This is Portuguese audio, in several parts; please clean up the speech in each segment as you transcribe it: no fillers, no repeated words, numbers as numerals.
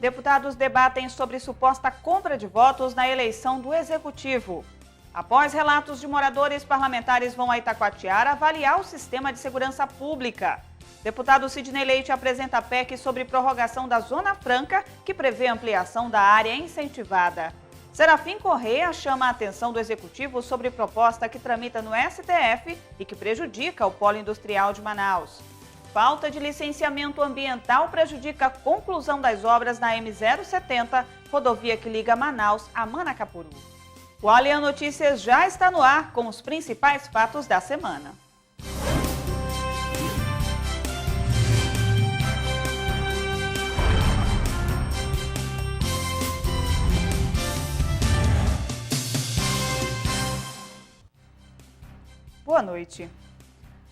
Deputados debatem sobre suposta compra de votos na eleição do Executivo. Após relatos de moradores, parlamentares vão a Itacoatiara avaliar o sistema de segurança pública. Deputado Sidney Leite apresenta a PEC sobre prorrogação da Zona Franca, que prevê ampliação da área incentivada. Serafim Corrêa chama a atenção do Executivo sobre proposta que tramita no STF e que prejudica o polo industrial de Manaus. Falta de licenciamento ambiental prejudica a conclusão das obras na M070, rodovia que liga Manaus a Manacapuru. O Alian Notícias já está no ar com os principais fatos da semana. Boa noite.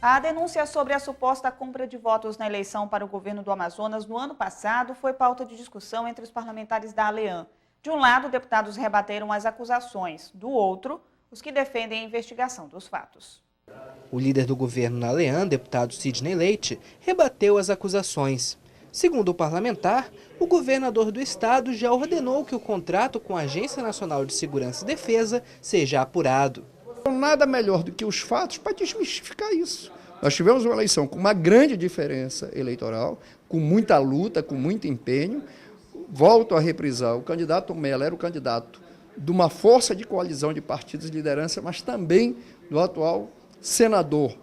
A denúncia sobre a suposta compra de votos na eleição para o governo do Amazonas no ano passado foi pauta de discussão entre os parlamentares da Alian. De um lado, deputados rebateram as acusações, do outro, os que defendem a investigação dos fatos. O líder do governo na Alian, deputado Sidney Leite, rebateu as acusações. Segundo o parlamentar, o governador do estado já ordenou que o contrato com a Agência Nacional de Segurança e Defesa seja apurado. Nada melhor do que os fatos para desmistificar isso. Nós tivemos uma eleição com uma grande diferença eleitoral, com muita luta, com muito empenho. Volto a reprisar, o candidato Mello era o candidato de uma força de coalizão de partidos de liderança, mas também do atual senador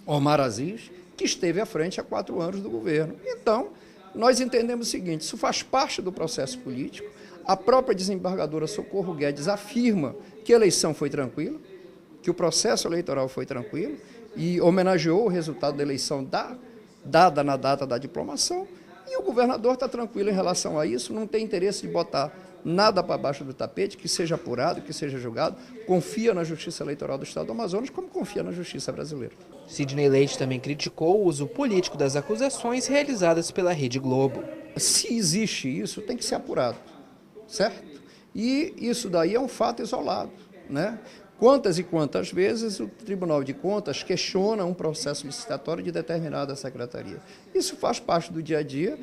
Omar Aziz, que esteve à frente há 4 anos do governo. Então, nós entendemos o seguinte, isso faz parte do processo político. A própria desembargadora Socorro Guedes afirma que a eleição foi tranquila, que o processo eleitoral foi tranquilo e homenageou o resultado da eleição dada na data da diplomação. E o governador está tranquilo em relação a isso, não tem interesse de botar nada para baixo do tapete, que seja apurado, que seja julgado, confia na Justiça Eleitoral do Estado do Amazonas, como confia na Justiça brasileira. Sidney Leite também criticou o uso político das acusações realizadas pela Rede Globo. Se existe isso, tem que ser apurado, certo? E isso daí é um fato isolado, né? Quantas e quantas vezes o Tribunal de Contas questiona um processo licitatório de determinada secretaria. Isso faz parte do dia a dia,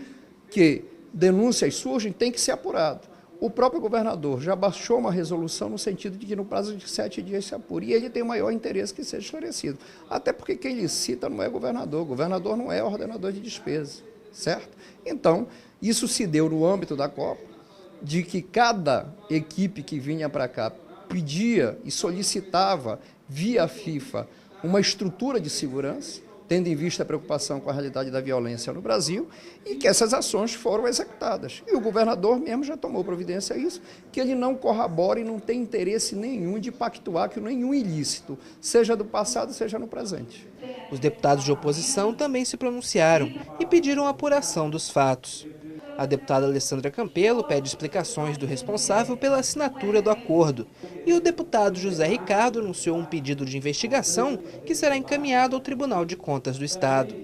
que denúncias surgem, tem que ser apurado. O próprio governador já baixou uma resolução no sentido de que no prazo de 7 dias se apure, e ele tem o maior interesse que seja esclarecido. Até porque quem licita não é governador não é ordenador de despesa, certo? Então, isso se deu no âmbito da Copa, de que cada equipe que vinha para cá pedia e solicitava, via FIFA, uma estrutura de segurança, tendo em vista a preocupação com a realidade da violência no Brasil, e que essas ações foram executadas. E o governador mesmo já tomou providência a isso, que ele não corrobora e não tem interesse nenhum de pactuar com nenhum ilícito, seja do passado, seja no presente. Os deputados de oposição também se pronunciaram e pediram a apuração dos fatos. A deputada Alessandra Campelo pede explicações do responsável pela assinatura do acordo. E o deputado José Ricardo anunciou um pedido de investigação que será encaminhado ao Tribunal de Contas do Estado.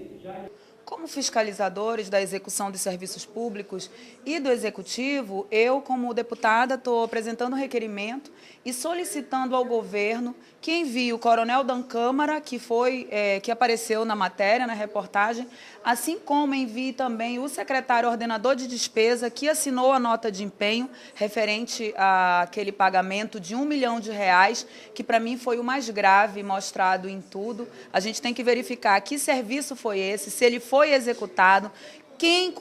Como fiscalizadores da execução de serviços públicos e do Executivo, eu, como deputada, estou apresentando um requerimento e solicitando ao governo que envie o coronel Dan Câmara, que apareceu na matéria, na reportagem, assim como envie também o secretário ordenador de despesa, que assinou a nota de empenho referente àquele pagamento de R$1 milhão, que para mim foi o mais grave mostrado em tudo. A gente tem que verificar que serviço foi esse, se ele foi executado, quem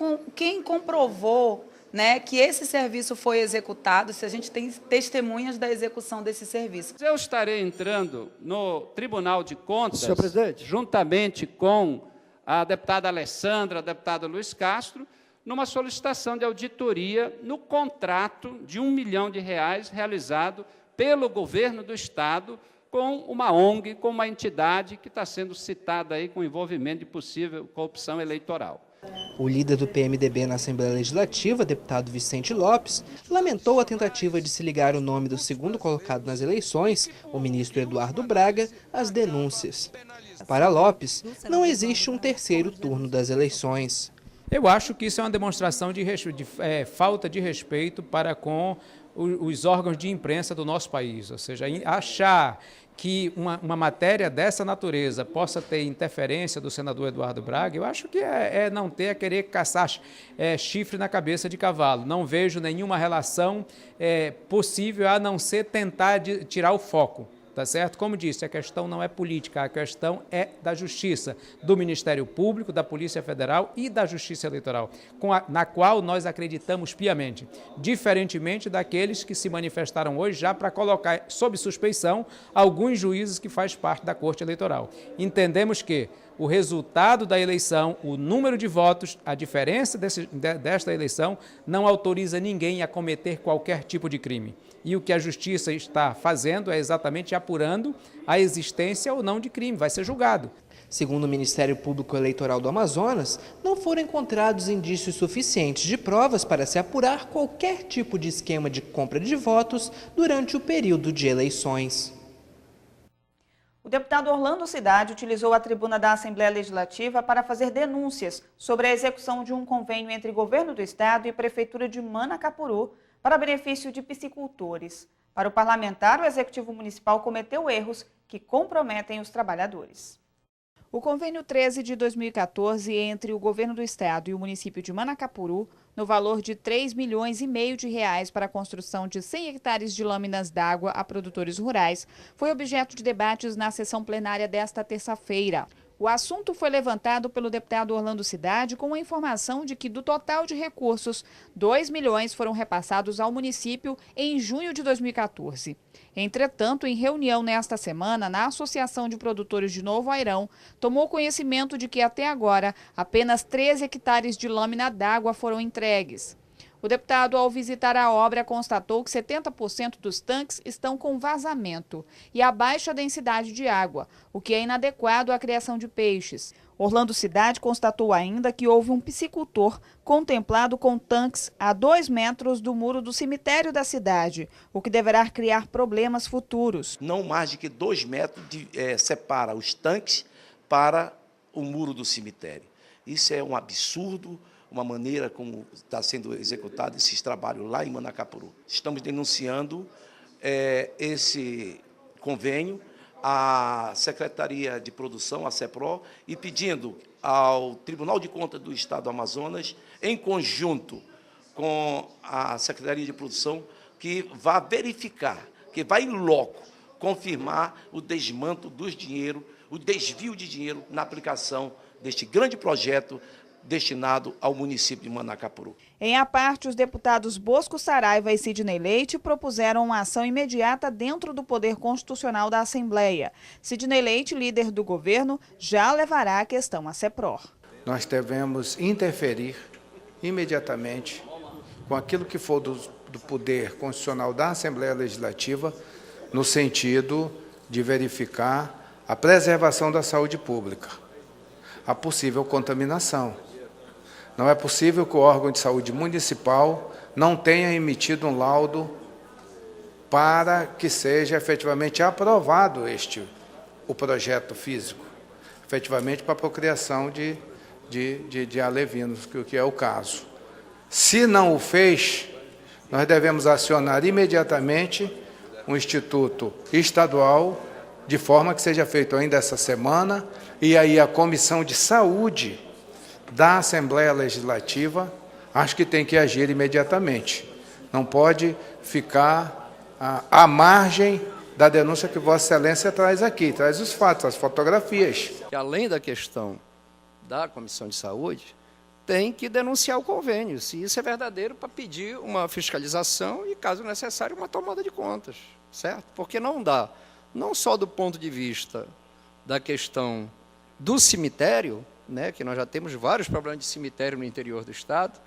comprovou, né, que esse serviço foi executado, se a gente tem testemunhas da execução desse serviço. Eu estarei entrando no Tribunal de Contas, Senhor presidente, juntamente com a deputada Alessandra, a deputada Luiz Castro, numa solicitação de auditoria no contrato de R$1 milhão realizado pelo governo do Estado com uma ONG, com uma entidade que está sendo citada aí com envolvimento de possível corrupção eleitoral. O líder do PMDB na Assembleia Legislativa, deputado Vicente Lopes, lamentou a tentativa de se ligar o nome do segundo colocado nas eleições, o ministro Eduardo Braga, às denúncias. Para Lopes, não existe um terceiro turno das eleições. Eu acho que isso é uma demonstração de falta de respeito para com os órgãos de imprensa do nosso país, ou seja, achar que uma matéria dessa natureza possa ter interferência do senador Eduardo Braga, eu acho que é não ter a querer caçar chifre na cabeça de cavalo. Não vejo nenhuma relação possível a não ser tentar tirar o foco. Tá certo? Como disse, a questão não é política, a questão é da Justiça, do Ministério Público, da Polícia Federal e da Justiça Eleitoral, na qual nós acreditamos piamente, diferentemente daqueles que se manifestaram hoje já para colocar sob suspeição alguns juízes que fazem parte da Corte Eleitoral. Entendemos que o resultado da eleição, o número de votos, a diferença desta eleição não autoriza ninguém a cometer qualquer tipo de crime. E o que a Justiça está fazendo é exatamente apurando a existência ou não de crime, vai ser julgado. Segundo o Ministério Público Eleitoral do Amazonas, não foram encontrados indícios suficientes de provas para se apurar qualquer tipo de esquema de compra de votos durante o período de eleições. O deputado Orlando Cidade utilizou a tribuna da Assembleia Legislativa para fazer denúncias sobre a execução de um convênio entre Governo do Estado e Prefeitura de Manacapuru para benefício de piscicultores. Para o parlamentar, o Executivo Municipal cometeu erros que comprometem os trabalhadores. O convênio 13 de 2014 entre o Governo do Estado e o município de Manacapuru, no valor de R$ 3,5 milhões para a construção de 100 hectares de lâminas d'água a produtores rurais, foi objeto de debates na sessão plenária desta terça-feira. O assunto foi levantado pelo deputado Orlando Cidade com a informação de que, do total de recursos, R$ 2 milhões foram repassados ao município em junho de 2014. Entretanto, em reunião nesta semana, na Associação de Produtores de Novo Airão, tomou conhecimento de que, até agora, apenas 13 hectares de lâmina d'água foram entregues. O deputado, ao visitar a obra, constatou que 70% dos tanques estão com vazamento e a baixa densidade de água, o que é inadequado à criação de peixes. Orlando Cidade constatou ainda que houve um piscicultor contemplado com tanques a 2 metros do muro do cemitério da cidade, o que deverá criar problemas futuros. Não mais de que 2 metros separa os tanques para o muro do cemitério. Isso é um absurdo. Uma maneira como está sendo executado esses trabalhos lá em Manacapuru. Estamos denunciando esse convênio à Secretaria de Produção, a CEPRO, e pedindo ao Tribunal de Contas do Estado do Amazonas, em conjunto com a Secretaria de Produção, que vá verificar, que vá em loco confirmar o desmanto dos dinheiro, o desvio de dinheiro na aplicação deste grande projeto destinado ao município de Manacapuru. Em a parte, os deputados Bosco Saraiva e Sidney Leite propuseram uma ação imediata dentro do poder constitucional da Assembleia. Sidney Leite, líder do governo, já levará a questão à CEPROR. Nós devemos interferir imediatamente com aquilo que for do poder constitucional da Assembleia Legislativa, no sentido de verificar a preservação da saúde pública, a possível contaminação. Não é possível que o órgão de saúde municipal não tenha emitido um laudo para que seja efetivamente aprovado o projeto físico, efetivamente para a procriação de alevinos, que é o caso. Se não o fez, nós devemos acionar imediatamente um instituto estadual, de forma que seja feito ainda essa semana, e aí a Comissão de Saúde da Assembleia Legislativa, acho que tem que agir imediatamente. Não pode ficar à margem da denúncia que Vossa Excelência traz aqui, traz os fatos, as fotografias. Além da questão da Comissão de Saúde, tem que denunciar o convênio, se isso é verdadeiro, para pedir uma fiscalização e, caso necessário, uma tomada de contas, certo? Porque não dá, não só do ponto de vista da questão do cemitério, né, que nós já temos vários problemas de cemitério no interior do Estado,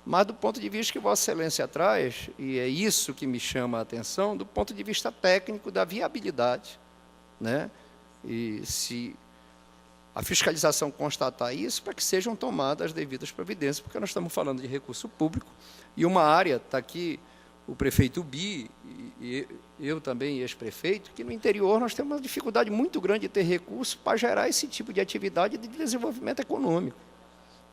mas do ponto de vista que Vossa Excelência traz, e é isso que me chama a atenção, do ponto de vista técnico da viabilidade, né, e se a fiscalização constatar isso, para que sejam tomadas as devidas providências, porque nós estamos falando de recurso público, e uma área, está aqui o prefeito Bi, e eu também, ex-prefeito, que no interior nós temos uma dificuldade muito grande de ter recursos para gerar esse tipo de atividade de desenvolvimento econômico.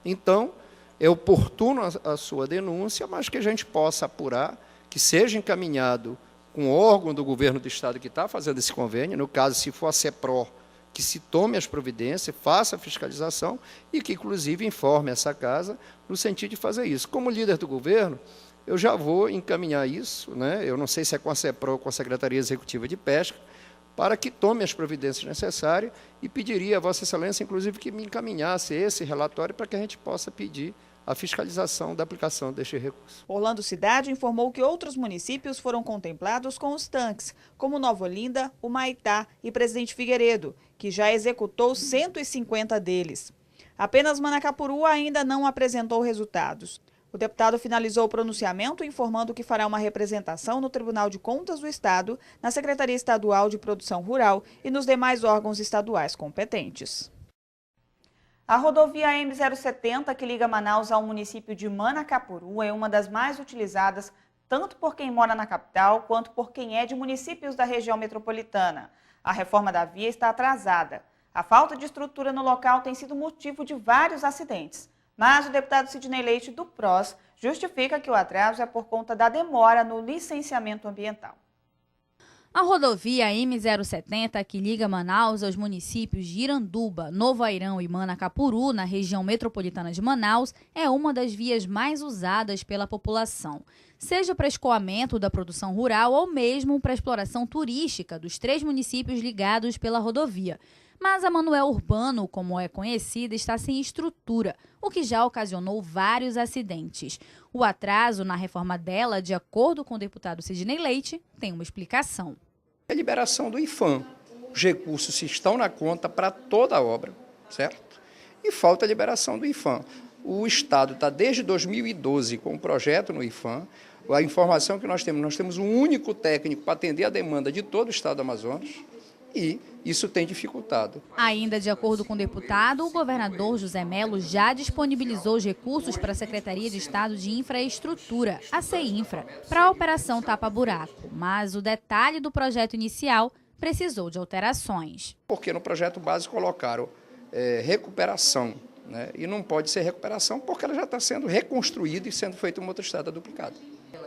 Então, é oportuno a sua denúncia, mas que a gente possa apurar, que seja encaminhado com o órgão do governo do Estado que está fazendo esse convênio, no caso, se for a CEPRO, que se tome as providências, faça a fiscalização e que, inclusive, informe essa casa no sentido de fazer isso. Como líder do governo, eu já vou encaminhar isso, né? Eu não sei se é com a CEPRO ou com a Secretaria Executiva de Pesca, para que tome as providências necessárias e pediria a Vossa Excelência, inclusive, que me encaminhasse esse relatório para que a gente possa pedir a fiscalização da aplicação deste recurso. Orlando Cidade informou que outros municípios foram contemplados com os tanques, como Nova Olinda, Humaitá e Presidente Figueiredo, que já executou 150 deles. Apenas Manacapuru ainda não apresentou resultados. O deputado finalizou o pronunciamento informando que fará uma representação no Tribunal de Contas do Estado, na Secretaria Estadual de Produção Rural e nos demais órgãos estaduais competentes. A rodovia M070, que liga Manaus ao município de Manacapuru, é uma das mais utilizadas tanto por quem mora na capital quanto por quem é de municípios da região metropolitana. A reforma da via está atrasada. A falta de estrutura no local tem sido motivo de vários acidentes. Mas o deputado Sidney Leite, do PROS, justifica que o atraso é por conta da demora no licenciamento ambiental. A rodovia M070, que liga Manaus aos municípios de Iranduba, Novo Airão e Manacapuru, na região metropolitana de Manaus, é uma das vias mais usadas pela população, seja para escoamento da produção rural ou mesmo para exploração turística dos 3 municípios ligados pela rodovia. Mas a Manoel Urbano, como é conhecida, está sem estrutura, o que já ocasionou vários acidentes. O atraso na reforma dela, de acordo com o deputado Sidney Leite, tem uma explicação. A liberação do IFAM. Os recursos estão na conta para toda a obra, certo? E falta a liberação do IFAM. O Estado está desde 2012 com um projeto no IFAM. A informação que nós temos um único técnico para atender a demanda de todo o Estado do Amazonas. E isso tem dificultado. Ainda de acordo com o deputado, o governador José Mello já disponibilizou os recursos para a Secretaria de Estado de Infraestrutura, a CEINFRA, para a operação tapa-buraco. Mas o detalhe do projeto inicial precisou de alterações. Porque no projeto base colocaram recuperação, né? E não pode ser recuperação porque ela já está sendo reconstruída e sendo feita uma outra estrada duplicada.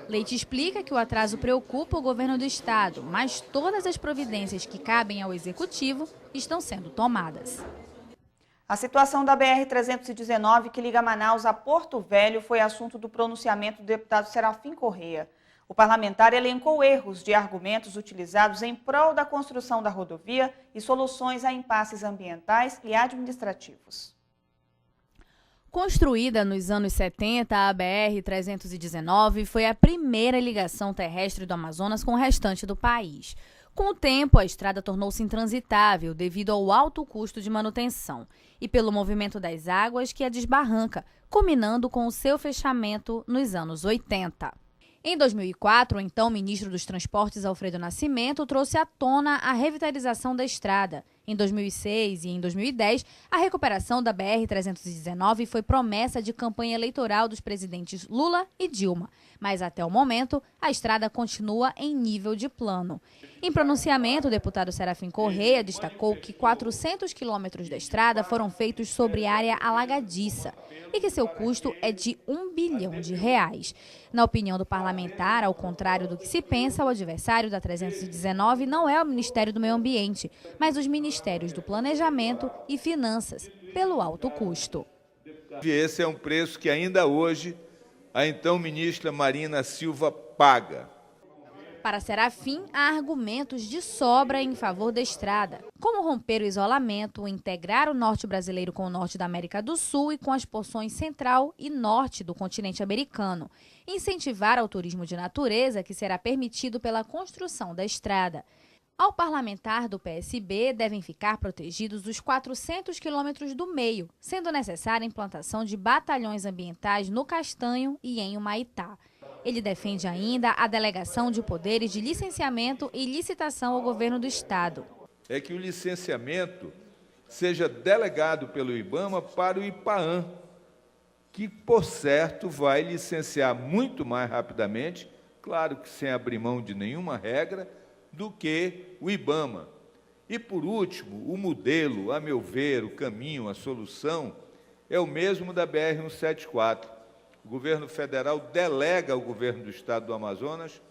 Leite explica que o atraso preocupa o governo do estado, mas todas as providências que cabem ao executivo estão sendo tomadas. A situação da BR-319, que liga Manaus a Porto Velho, foi assunto do pronunciamento do deputado Serafim Corrêa. O parlamentar elencou erros de argumentos utilizados em prol da construção da rodovia e soluções a impasses ambientais e administrativos. Construída nos anos 70, a BR-319 foi a primeira ligação terrestre do Amazonas com o restante do país. Com o tempo, a estrada tornou-se intransitável devido ao alto custo de manutenção e pelo movimento das águas que a desbarranca, culminando com o seu fechamento nos anos 80. Em 2004, o então ministro dos Transportes, Alfredo Nascimento, trouxe à tona a revitalização da estrada. Em 2006 e em 2010, a recuperação da BR-319 foi promessa de campanha eleitoral dos presidentes Lula e Dilma. Mas até o momento, a estrada continua em nível de plano. Em pronunciamento, o deputado Serafim Corrêa destacou que 400 quilômetros da estrada foram feitos sobre área alagadiça e que seu custo é de R$1 bilhão. Na opinião do parlamentar, ao contrário do que se pensa, o adversário da 319 não é o Ministério do Meio Ambiente, mas os Ministérios do Planejamento e Finanças, pelo alto custo. Esse é um preço que ainda hoje a então ministra Marina Silva paga. Para Serafim, há argumentos de sobra em favor da estrada, como romper o isolamento, integrar o norte brasileiro com o norte da América do Sul e com as porções central e norte do continente americano, incentivar ao turismo de natureza, que será permitido pela construção da estrada. Ao parlamentar do PSB, devem ficar protegidos os 400 quilômetros do meio, sendo necessária a implantação de batalhões ambientais no Castanho e em Humaitá. Ele defende ainda a delegação de poderes de licenciamento e licitação ao governo do estado. É que o licenciamento seja delegado pelo IBAMA para o IPAAM, que, por certo, vai licenciar muito mais rapidamente, claro que sem abrir mão de nenhuma regra, do que o IBAMA. E, por último, o modelo, a meu ver, o caminho, a solução, é o mesmo da BR-174. O governo federal delega ao governo do estado do Amazonas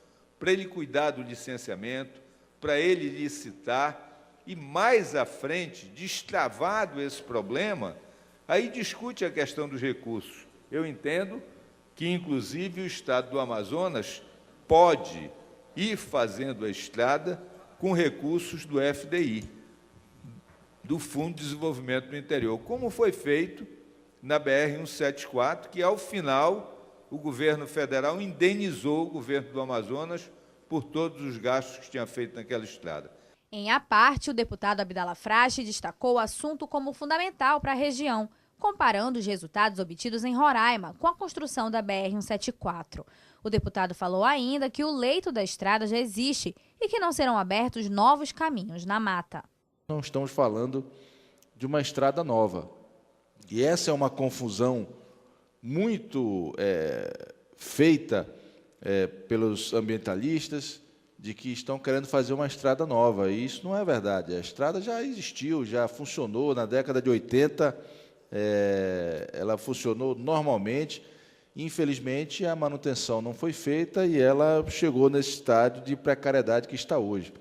para ele cuidar do licenciamento, para ele licitar, e mais à frente, destravado esse problema, aí discute a questão dos recursos. Eu entendo que, inclusive, o Estado do Amazonas pode ir fazendo a estrada com recursos do FDI, do Fundo de Desenvolvimento do Interior, como foi feito na BR-174, que, ao final, o governo federal indenizou o governo do Amazonas por todos os gastos que tinha feito naquela estrada. Em à parte, o deputado Abdala Frache destacou o assunto como fundamental para a região, comparando os resultados obtidos em Roraima com a construção da BR-174. O deputado falou ainda que o leito da estrada já existe e que não serão abertos novos caminhos na mata. Não estamos falando de uma estrada nova. E essa é uma confusão muito feita pelos ambientalistas, de que estão querendo fazer uma estrada nova, e isso não é verdade. A estrada já existiu, já funcionou na década de 80, ela funcionou normalmente. Infelizmente, a manutenção não foi feita e ela chegou nesse estádio de precariedade que está hoje.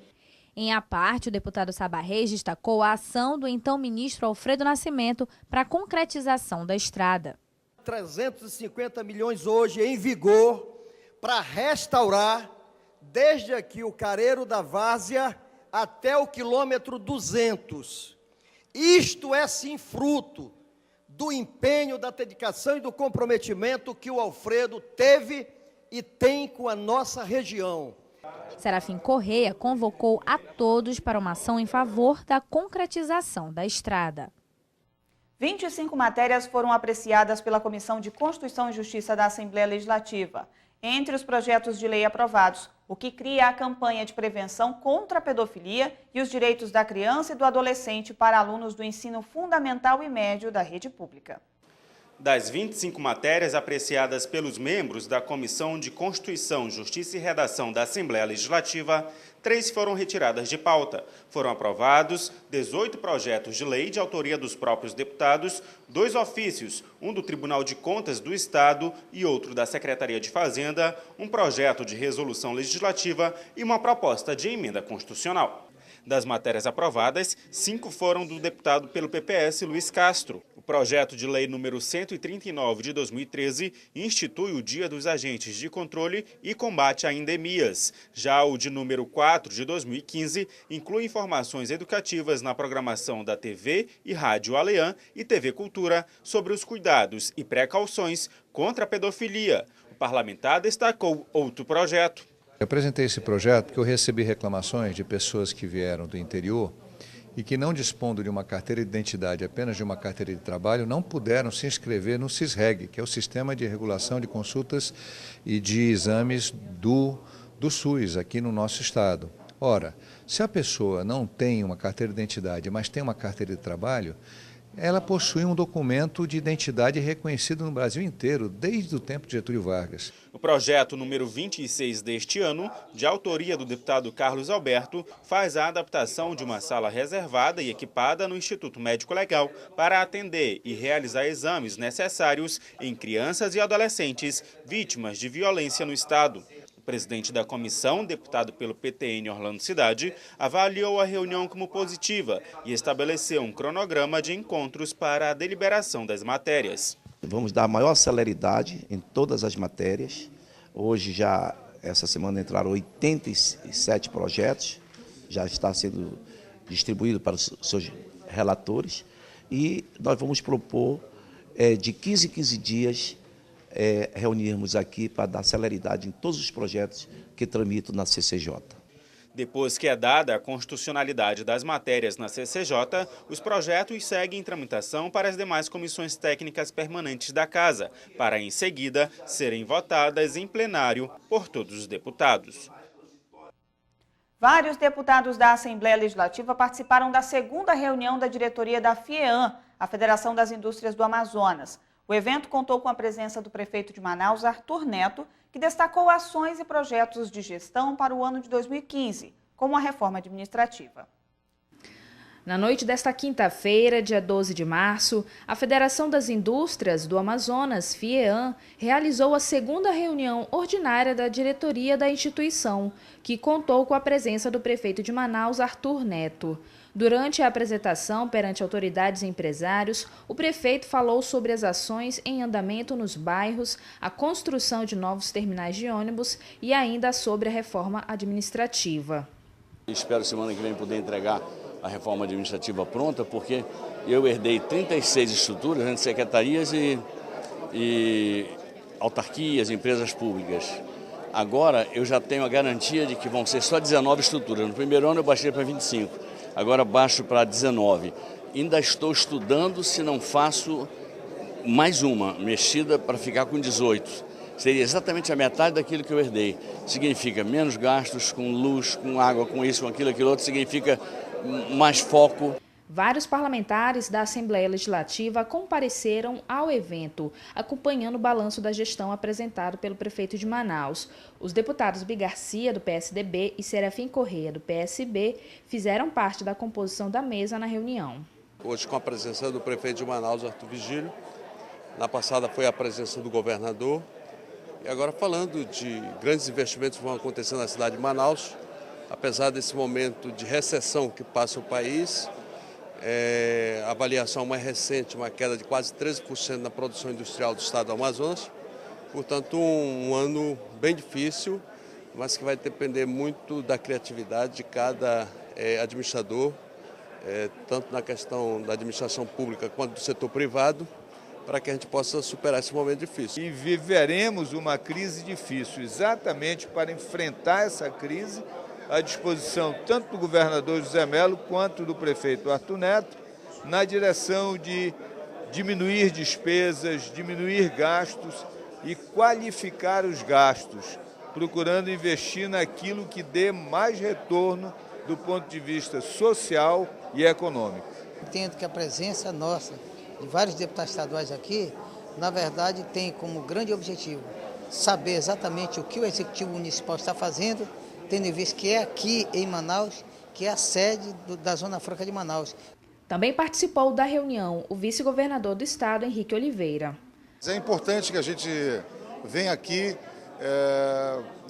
Em à parte, o deputado Saba Reis destacou a ação do então ministro Alfredo Nascimento para a concretização da estrada. 350 milhões hoje em vigor para restaurar desde aqui o Careiro da Várzea até o quilômetro 200. Isto é sim fruto do empenho, da dedicação e do comprometimento que o Alfredo teve e tem com a nossa região. Serafim Correia convocou a todos para uma ação em favor da concretização da estrada. 25 matérias foram apreciadas pela Comissão de Constituição e Justiça da Assembleia Legislativa. Entre os projetos de lei aprovados, o que cria a campanha de prevenção contra a pedofilia e os direitos da criança e do adolescente para alunos do ensino fundamental e médio da rede pública. Das 25 matérias apreciadas pelos membros da Comissão de Constituição, Justiça e Redação da Assembleia Legislativa, 3 foram retiradas de pauta. Foram aprovados 18 projetos de lei de autoria dos próprios deputados, 2 ofícios, um do Tribunal de Contas do Estado e outro da Secretaria de Fazenda, um projeto de resolução legislativa e uma proposta de emenda constitucional. Das matérias aprovadas, 5 foram do deputado pelo PPS, Luiz Castro. O projeto de lei número 139 de 2013 institui o Dia dos Agentes de Controle e Combate a Endemias. Já o de número 4 de 2015 inclui informações educativas na programação da TV e Rádio Aleã e TV Cultura sobre os cuidados e precauções contra a pedofilia. O parlamentar destacou outro projeto. Eu apresentei esse projeto porque eu recebi reclamações de pessoas que vieram do interior e que, não dispondo de uma carteira de identidade, apenas de uma carteira de trabalho, não puderam se inscrever no SISREG, que é o Sistema de Regulação de Consultas e de Exames do SUS, aqui no nosso estado. Ora, se a pessoa não tem uma carteira de identidade, mas tem uma carteira de trabalho, ela possui um documento de identidade reconhecido no Brasil inteiro, desde o tempo de Getúlio Vargas. O projeto número 26 deste ano, de autoria do deputado Carlos Alberto, faz a adaptação de uma sala reservada e equipada no Instituto Médico Legal para atender e realizar exames necessários em crianças e adolescentes vítimas de violência no estado. O presidente da comissão, deputado pelo PTN Orlando Cidade, avaliou a reunião como positiva e estabeleceu um cronograma de encontros para a deliberação das matérias. Vamos dar maior celeridade em todas as matérias. Hoje já, essa semana, entraram 87 projetos, já está sendo distribuído para os seus relatores e nós vamos propor de 15 em 15 dias reunirmos aqui para dar celeridade em todos os projetos que tramitam na CCJ. Depois que é dada a constitucionalidade das matérias na CCJ, os projetos seguem em tramitação para as demais comissões técnicas permanentes da Casa, para em seguida serem votadas em plenário por todos os deputados. Vários deputados da Assembleia Legislativa participaram da segunda reunião da diretoria da FIEAM, a Federação das Indústrias do Amazonas. O evento contou com a presença do prefeito de Manaus, Arthur Neto, que destacou ações e projetos de gestão para o ano de 2015, como a reforma administrativa. Na noite desta quinta-feira, dia 12 de março, a Federação das Indústrias do Amazonas, FIEAM, realizou a segunda reunião ordinária da diretoria da instituição, que contou com a presença do prefeito de Manaus, Arthur Neto. Durante a apresentação perante autoridades e empresários, o prefeito falou sobre as ações em andamento nos bairros, a construção de novos terminais de ônibus e ainda sobre a reforma administrativa. Espero semana que vem poder entregar a reforma administrativa pronta, porque eu herdei 36 estruturas entre secretarias e autarquias, empresas públicas. Agora eu já tenho a garantia de que vão ser só 19 estruturas. No primeiro ano eu baixei para 25, agora baixo para 19. Ainda estou estudando se não faço mais uma mexida para ficar com 18. Seria exatamente a metade daquilo que eu herdei. Significa menos gastos com luz, com água, com isso, com aquilo outro, significa mais foco. Vários parlamentares da Assembleia Legislativa compareceram ao evento, acompanhando o balanço da gestão apresentado pelo prefeito de Manaus. Os deputados Bi Garcia, do PSDB, e Serafim Correia, do PSB, fizeram parte da composição da mesa na reunião. Hoje, com a presença do prefeito de Manaus, Arthur Vigílio, na passada foi a presença do governador, e agora falando de grandes investimentos que vão acontecer na cidade de Manaus, apesar desse momento de recessão que passa o país, a avaliação mais recente, uma queda de quase 13% na produção industrial do estado do Amazonas. Portanto, um ano bem difícil, mas que vai depender muito da criatividade de cada administrador, tanto na questão da administração pública quanto do setor privado, para que a gente possa superar esse momento difícil. E viveremos uma crise difícil, exatamente para enfrentar essa crise, à disposição tanto do governador José Melo quanto do prefeito Arthur Neto, na direção de diminuir despesas, diminuir gastos e qualificar os gastos, procurando investir naquilo que dê mais retorno do ponto de vista social e econômico. Entendo que a presença nossa, de vários deputados estaduais aqui, na verdade tem como grande objetivo saber exatamente o que o Executivo Municipal está fazendo, tendo em vista que é aqui em Manaus, que é a sede da Zona Franca de Manaus. Também participou da reunião o vice-governador do estado, Henrique Oliveira. É importante que a gente venha aqui,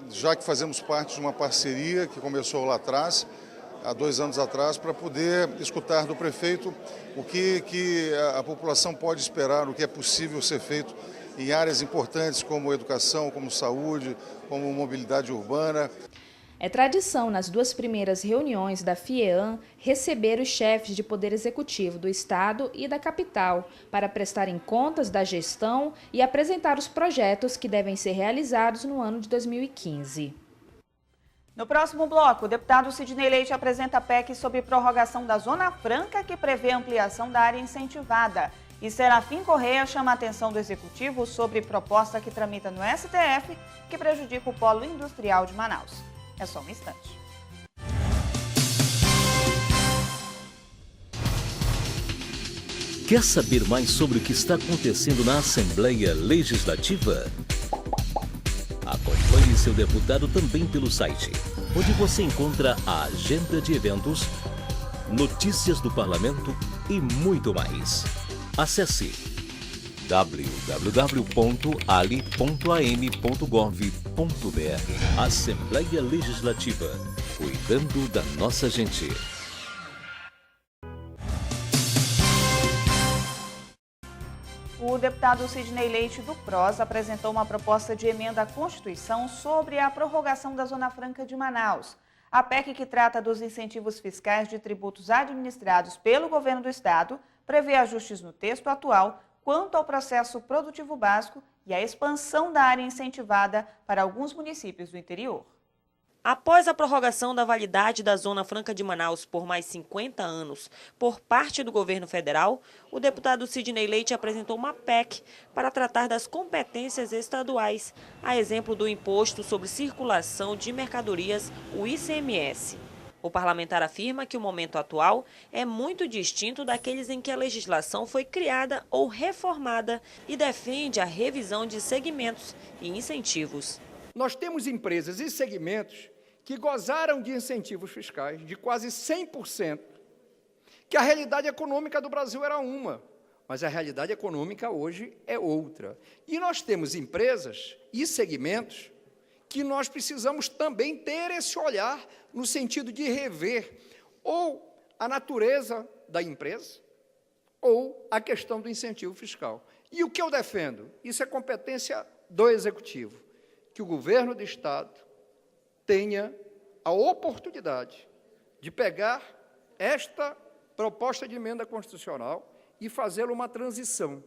já que fazemos parte de uma parceria que começou lá atrás, há 2 anos atrás, para poder escutar do prefeito o que a população pode esperar, o que é possível ser feito em áreas importantes como educação, como saúde, como mobilidade urbana. É tradição, nas 2 primeiras reuniões da FIEAM, receber os chefes de poder executivo do estado e da capital para prestarem contas da gestão e apresentar os projetos que devem ser realizados no ano de 2015. No próximo bloco, o deputado Sidney Leite apresenta a PEC sobre prorrogação da Zona Franca, que prevê ampliação da área incentivada. E Serafim Correia chama a atenção do Executivo sobre proposta que tramita no STF, que prejudica o polo industrial de Manaus. É só um instante. Quer saber mais sobre o que está acontecendo na Assembleia Legislativa? Acompanhe seu deputado também pelo site, onde você encontra a agenda de eventos, notícias do parlamento e muito mais. Acesse www.ali.am.gov.br. Assembleia Legislativa, cuidando da nossa gente. O deputado Sidney Leite, do PROS, apresentou uma proposta de emenda à Constituição sobre a prorrogação da Zona Franca de Manaus. A PEC, que trata dos incentivos fiscais de tributos administrados pelo governo do estado, prevê ajustes no texto atual quanto ao processo produtivo básico e a expansão da área incentivada para alguns municípios do interior. Após a prorrogação da validade da Zona Franca de Manaus por mais 50 anos por parte do governo federal, o deputado Sidney Leite apresentou uma PEC para tratar das competências estaduais, a exemplo do Imposto sobre Circulação de Mercadorias, o ICMS. O parlamentar afirma que o momento atual é muito distinto daqueles em que a legislação foi criada ou reformada e defende a revisão de segmentos e incentivos. Nós temos empresas e segmentos que gozaram de incentivos fiscais de quase 100%, que a realidade econômica do Brasil era uma, mas a realidade econômica hoje é outra. E nós temos empresas e segmentos que nós precisamos também ter esse olhar no sentido de rever ou a natureza da empresa ou a questão do incentivo fiscal. E o que eu defendo? Isso é competência do Executivo, que o governo do Estado tenha a oportunidade de pegar esta proposta de emenda constitucional e fazê-la uma transição.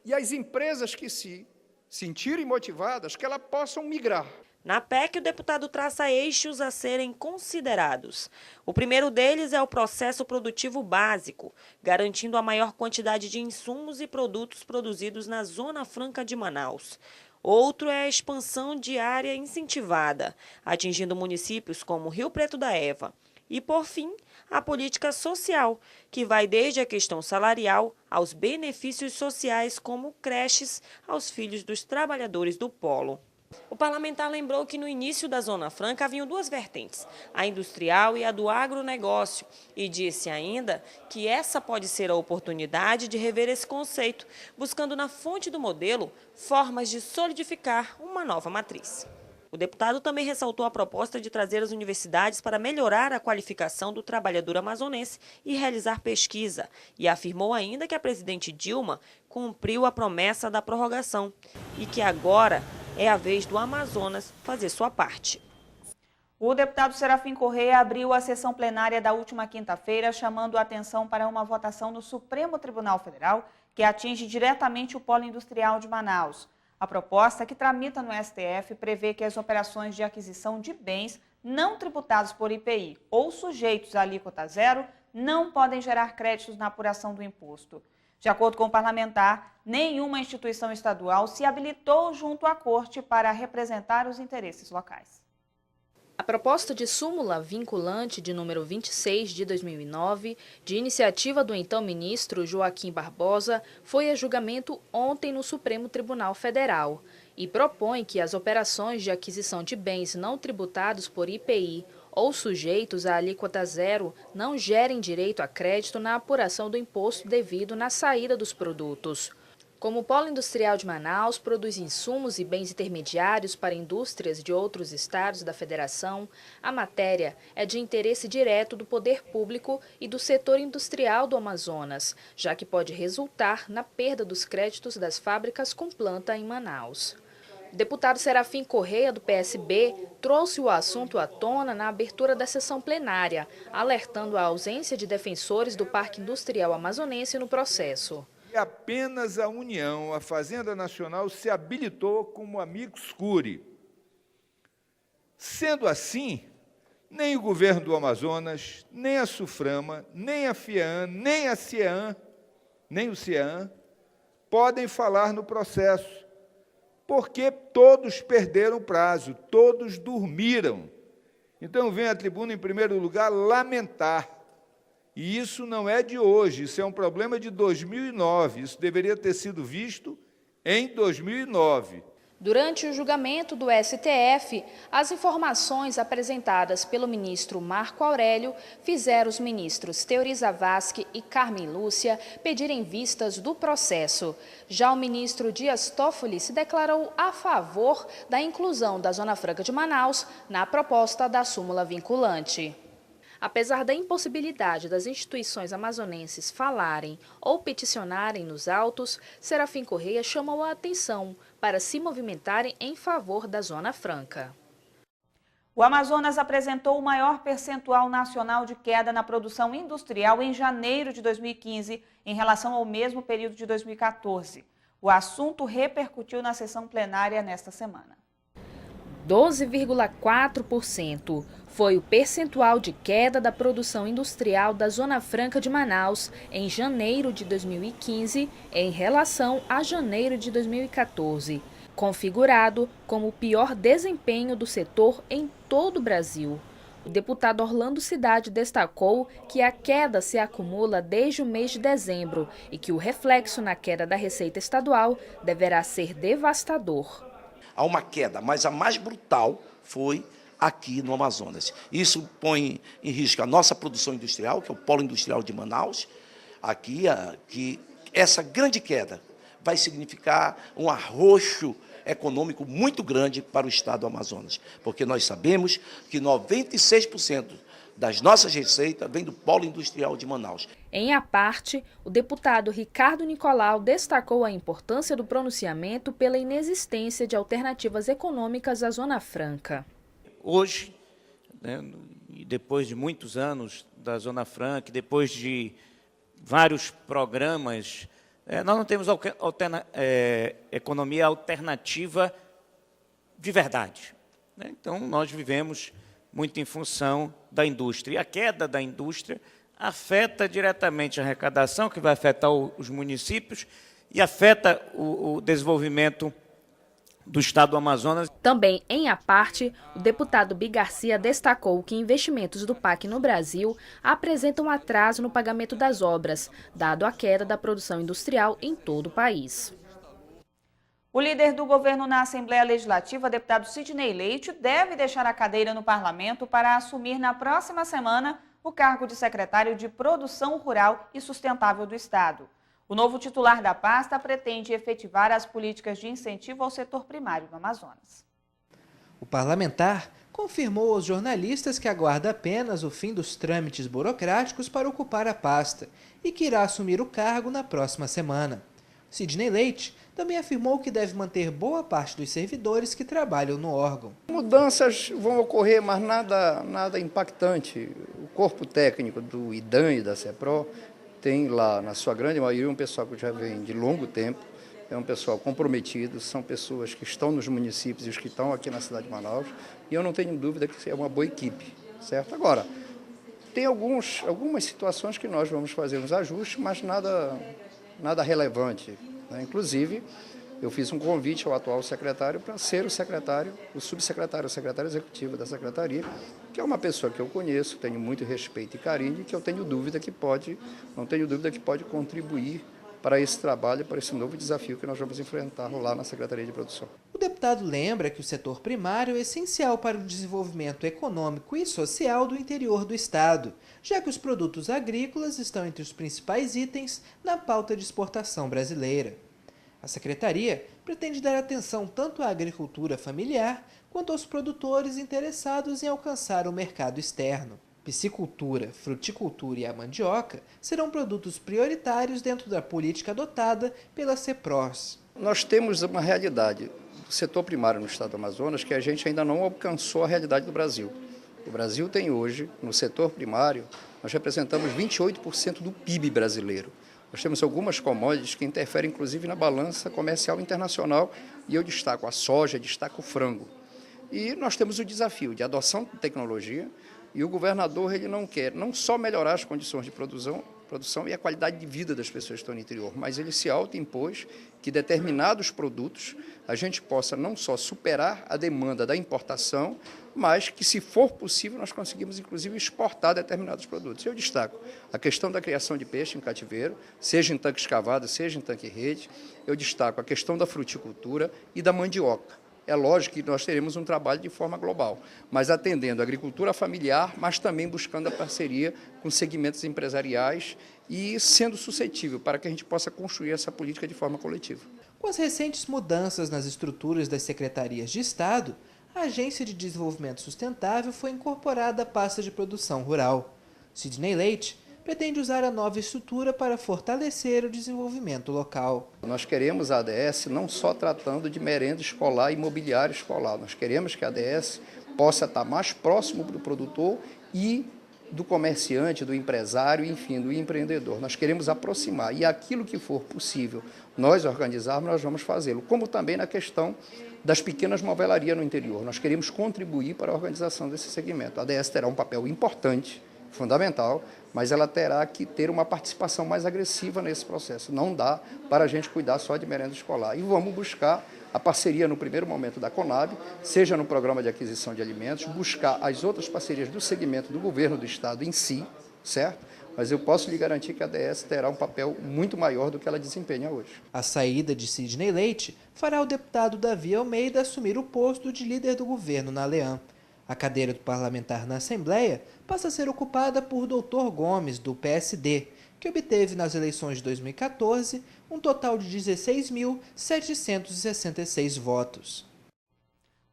E as empresas que se sentirem motivadas, que elas possam migrar. Na PEC, o deputado traça eixos a serem considerados. O primeiro deles é o processo produtivo básico, garantindo a maior quantidade de insumos e produtos produzidos na Zona Franca de Manaus. Outro é a expansão de área incentivada, atingindo municípios como Rio Preto da Eva. E, por fim, a política social, que vai desde a questão salarial aos benefícios sociais, como creches aos filhos dos trabalhadores do polo. O parlamentar lembrou que no início da Zona Franca haviam duas vertentes, a industrial e a do agronegócio, e disse ainda que essa pode ser a oportunidade de rever esse conceito, buscando na fonte do modelo formas de solidificar uma nova matriz. O deputado também ressaltou a proposta de trazer as universidades para melhorar a qualificação do trabalhador amazonense e realizar pesquisa, e afirmou ainda que a presidente Dilma cumpriu a promessa da prorrogação e que agora é a vez do Amazonas fazer sua parte. O deputado Serafim Correia abriu a sessão plenária da última quinta-feira, chamando a atenção para uma votação no Supremo Tribunal Federal que atinge diretamente o polo industrial de Manaus. A proposta, que tramita no STF, prevê que as operações de aquisição de bens não tributados por IPI ou sujeitos à alíquota zero não podem gerar créditos na apuração do imposto. De acordo com o parlamentar, nenhuma instituição estadual se habilitou junto à Corte para representar os interesses locais. A proposta de súmula vinculante de número 26 de 2009, de iniciativa do então ministro Joaquim Barbosa, foi a julgamento ontem no Supremo Tribunal Federal e propõe que as operações de aquisição de bens não tributados por IPI ou sujeitos à alíquota zero não gerem direito a crédito na apuração do imposto devido na saída dos produtos. Como o Polo Industrial de Manaus produz insumos e bens intermediários para indústrias de outros estados da federação, a matéria é de interesse direto do poder público e do setor industrial do Amazonas, já que pode resultar na perda dos créditos das fábricas com planta em Manaus. O deputado Serafim Correia, do PSB, trouxe o assunto à tona na abertura da sessão plenária, alertando a ausência de defensores do Parque Industrial Amazonense no processo. E apenas a União, a Fazenda Nacional, se habilitou como amicus curiae. Sendo assim, nem o governo do Amazonas, nem a SUFRAMA, nem a FIAN, nem a CIEAN, nem o CIEAN, podem falar no processo, porque todos perderam o prazo, todos dormiram. Então, eu venho à tribuna, em primeiro lugar, lamentar. E isso não é de hoje, isso é um problema de 2009, isso deveria ter sido visto em 2009. Durante o julgamento do STF, as informações apresentadas pelo ministro Marco Aurélio fizeram os ministros Teori Zavascki e Carmen Lúcia pedirem vistas do processo. Já o ministro Dias Toffoli se declarou a favor da inclusão da Zona Franca de Manaus na proposta da súmula vinculante. Apesar da impossibilidade das instituições amazonenses falarem ou peticionarem nos autos, Serafim Correia chamou a atenção para se movimentarem em favor da Zona Franca. O Amazonas apresentou o maior percentual nacional de queda na produção industrial em janeiro de 2015, em relação ao mesmo período de 2014. O assunto repercutiu na sessão plenária nesta semana. 12,4% foi o percentual de queda da produção industrial da Zona Franca de Manaus em janeiro de 2015 em relação a janeiro de 2014, configurado como o pior desempenho do setor em todo o Brasil. O deputado Orlando Cidade destacou que a queda se acumula desde o mês de dezembro e que o reflexo na queda da receita estadual deverá ser devastador. Há uma queda, mas a mais brutal foi aqui no Amazonas. Isso põe em risco a nossa produção industrial, que é o Polo Industrial de Manaus, aqui, que essa grande queda vai significar um arroxo econômico muito grande para o estado do Amazonas, porque nós sabemos que 96% das nossas receitas vem do Polo Industrial de Manaus. Em à parte, o deputado Ricardo Nicolau destacou a importância do pronunciamento pela inexistência de alternativas econômicas à Zona Franca. Hoje, né, depois de muitos anos da Zona Franca, depois de vários programas, nós não temos economia alternativa de verdade, né? Então, nós vivemos muito em função da indústria. E a queda da indústria afeta diretamente a arrecadação, que vai afetar os municípios, e afeta o desenvolvimento do estado do Amazonas. Também, em à parte, o deputado Bi Garcia destacou que investimentos do PAC no Brasil apresentam atraso no pagamento das obras, dado a queda da produção industrial em todo o país. O líder do governo na Assembleia Legislativa, deputado Sidney Leite, deve deixar a cadeira no parlamento para assumir na próxima semana o cargo de secretário de Produção Rural e Sustentável do Estado. O novo titular da pasta pretende efetivar as políticas de incentivo ao setor primário no Amazonas. O parlamentar confirmou aos jornalistas que aguarda apenas o fim dos trâmites burocráticos para ocupar a pasta e que irá assumir o cargo na próxima semana. Sidney Leite também afirmou que deve manter boa parte dos servidores que trabalham no órgão. Mudanças vão ocorrer, mas nada impactante. O corpo técnico do IDAM e da CEPRO tem lá, na sua grande maioria, um pessoal que já vem de longo tempo, é um pessoal comprometido, são pessoas que estão nos municípios e os que estão aqui na cidade de Manaus, e eu não tenho dúvida que é uma boa equipe, certo? Agora, tem algumas situações que nós vamos fazer uns ajustes, mas nada relevante, né? Inclusive, eu fiz um convite ao atual secretário para ser o secretário, o subsecretário, o secretário executivo da secretaria, que é uma pessoa que eu conheço, tenho muito respeito e carinho, e que eu tenho dúvida que não tenho dúvida que pode contribuir para esse trabalho, para esse novo desafio que nós vamos enfrentar lá na Secretaria de Produção. O deputado lembra que o setor primário é essencial para o desenvolvimento econômico e social do interior do estado, já que os produtos agrícolas estão entre os principais itens na pauta de exportação brasileira. A secretaria pretende dar atenção tanto à agricultura familiar quanto aos produtores interessados em alcançar o mercado externo. Piscicultura, fruticultura e a mandioca serão produtos prioritários dentro da política adotada pela CEPROS. Nós temos uma realidade do setor primário no estado do Amazonas que a gente ainda não alcançou a realidade do Brasil. O Brasil tem hoje, no setor primário, nós representamos 28% do PIB brasileiro. Nós temos algumas commodities que interferem, inclusive, na balança comercial internacional, e eu destaco a soja, destaco o frango. E nós temos o desafio de adoção de tecnologia, e o governador ele não quer não só melhorar as condições de produção e a qualidade de vida das pessoas que estão no interior, mas ele se autoimpôs que determinados produtos a gente possa não só superar a demanda da importação, mas que, se for possível, nós conseguimos, inclusive, exportar determinados produtos. Eu destaco a questão da criação de peixe em cativeiro, seja em tanque escavado, seja em tanque-rede. Eu destaco a questão da fruticultura e da mandioca. É lógico que nós teremos um trabalho de forma global, mas atendendo a agricultura familiar, mas também buscando a parceria com segmentos empresariais e sendo suscetível para que a gente possa construir essa política de forma coletiva. Com as recentes mudanças nas estruturas das secretarias de Estado, a Agência de Desenvolvimento Sustentável foi incorporada à pasta de produção rural. Sidney Leite pretende usar a nova estrutura para fortalecer o desenvolvimento local. Nós queremos a ADS não só tratando de merenda escolar e mobiliário escolar, nós queremos que a ADS possa estar mais próximo do produtor e do comerciante, do empresário, enfim, do empreendedor. Nós queremos aproximar e aquilo que for possível nós organizarmos, nós vamos fazê-lo, como também na questão das pequenas movelarias no interior. Nós queremos contribuir para a organização desse segmento. A ADS terá um papel importante, fundamental, mas ela terá que ter uma participação mais agressiva nesse processo. Não dá para a gente cuidar só de merenda escolar. E vamos buscar a parceria no primeiro momento da Conab, seja no programa de aquisição de alimentos, buscar as outras parcerias do segmento do governo do estado em si, certo? Mas eu posso lhe garantir que a ADS terá um papel muito maior do que ela desempenha hoje. A saída de Sidney Leite fará o deputado Davi Almeida assumir o posto de líder do governo na Leam. A cadeira do parlamentar na Assembleia passa a ser ocupada por Dr. Gomes, do PSD, que obteve nas eleições de 2014 um total de 16.766 votos.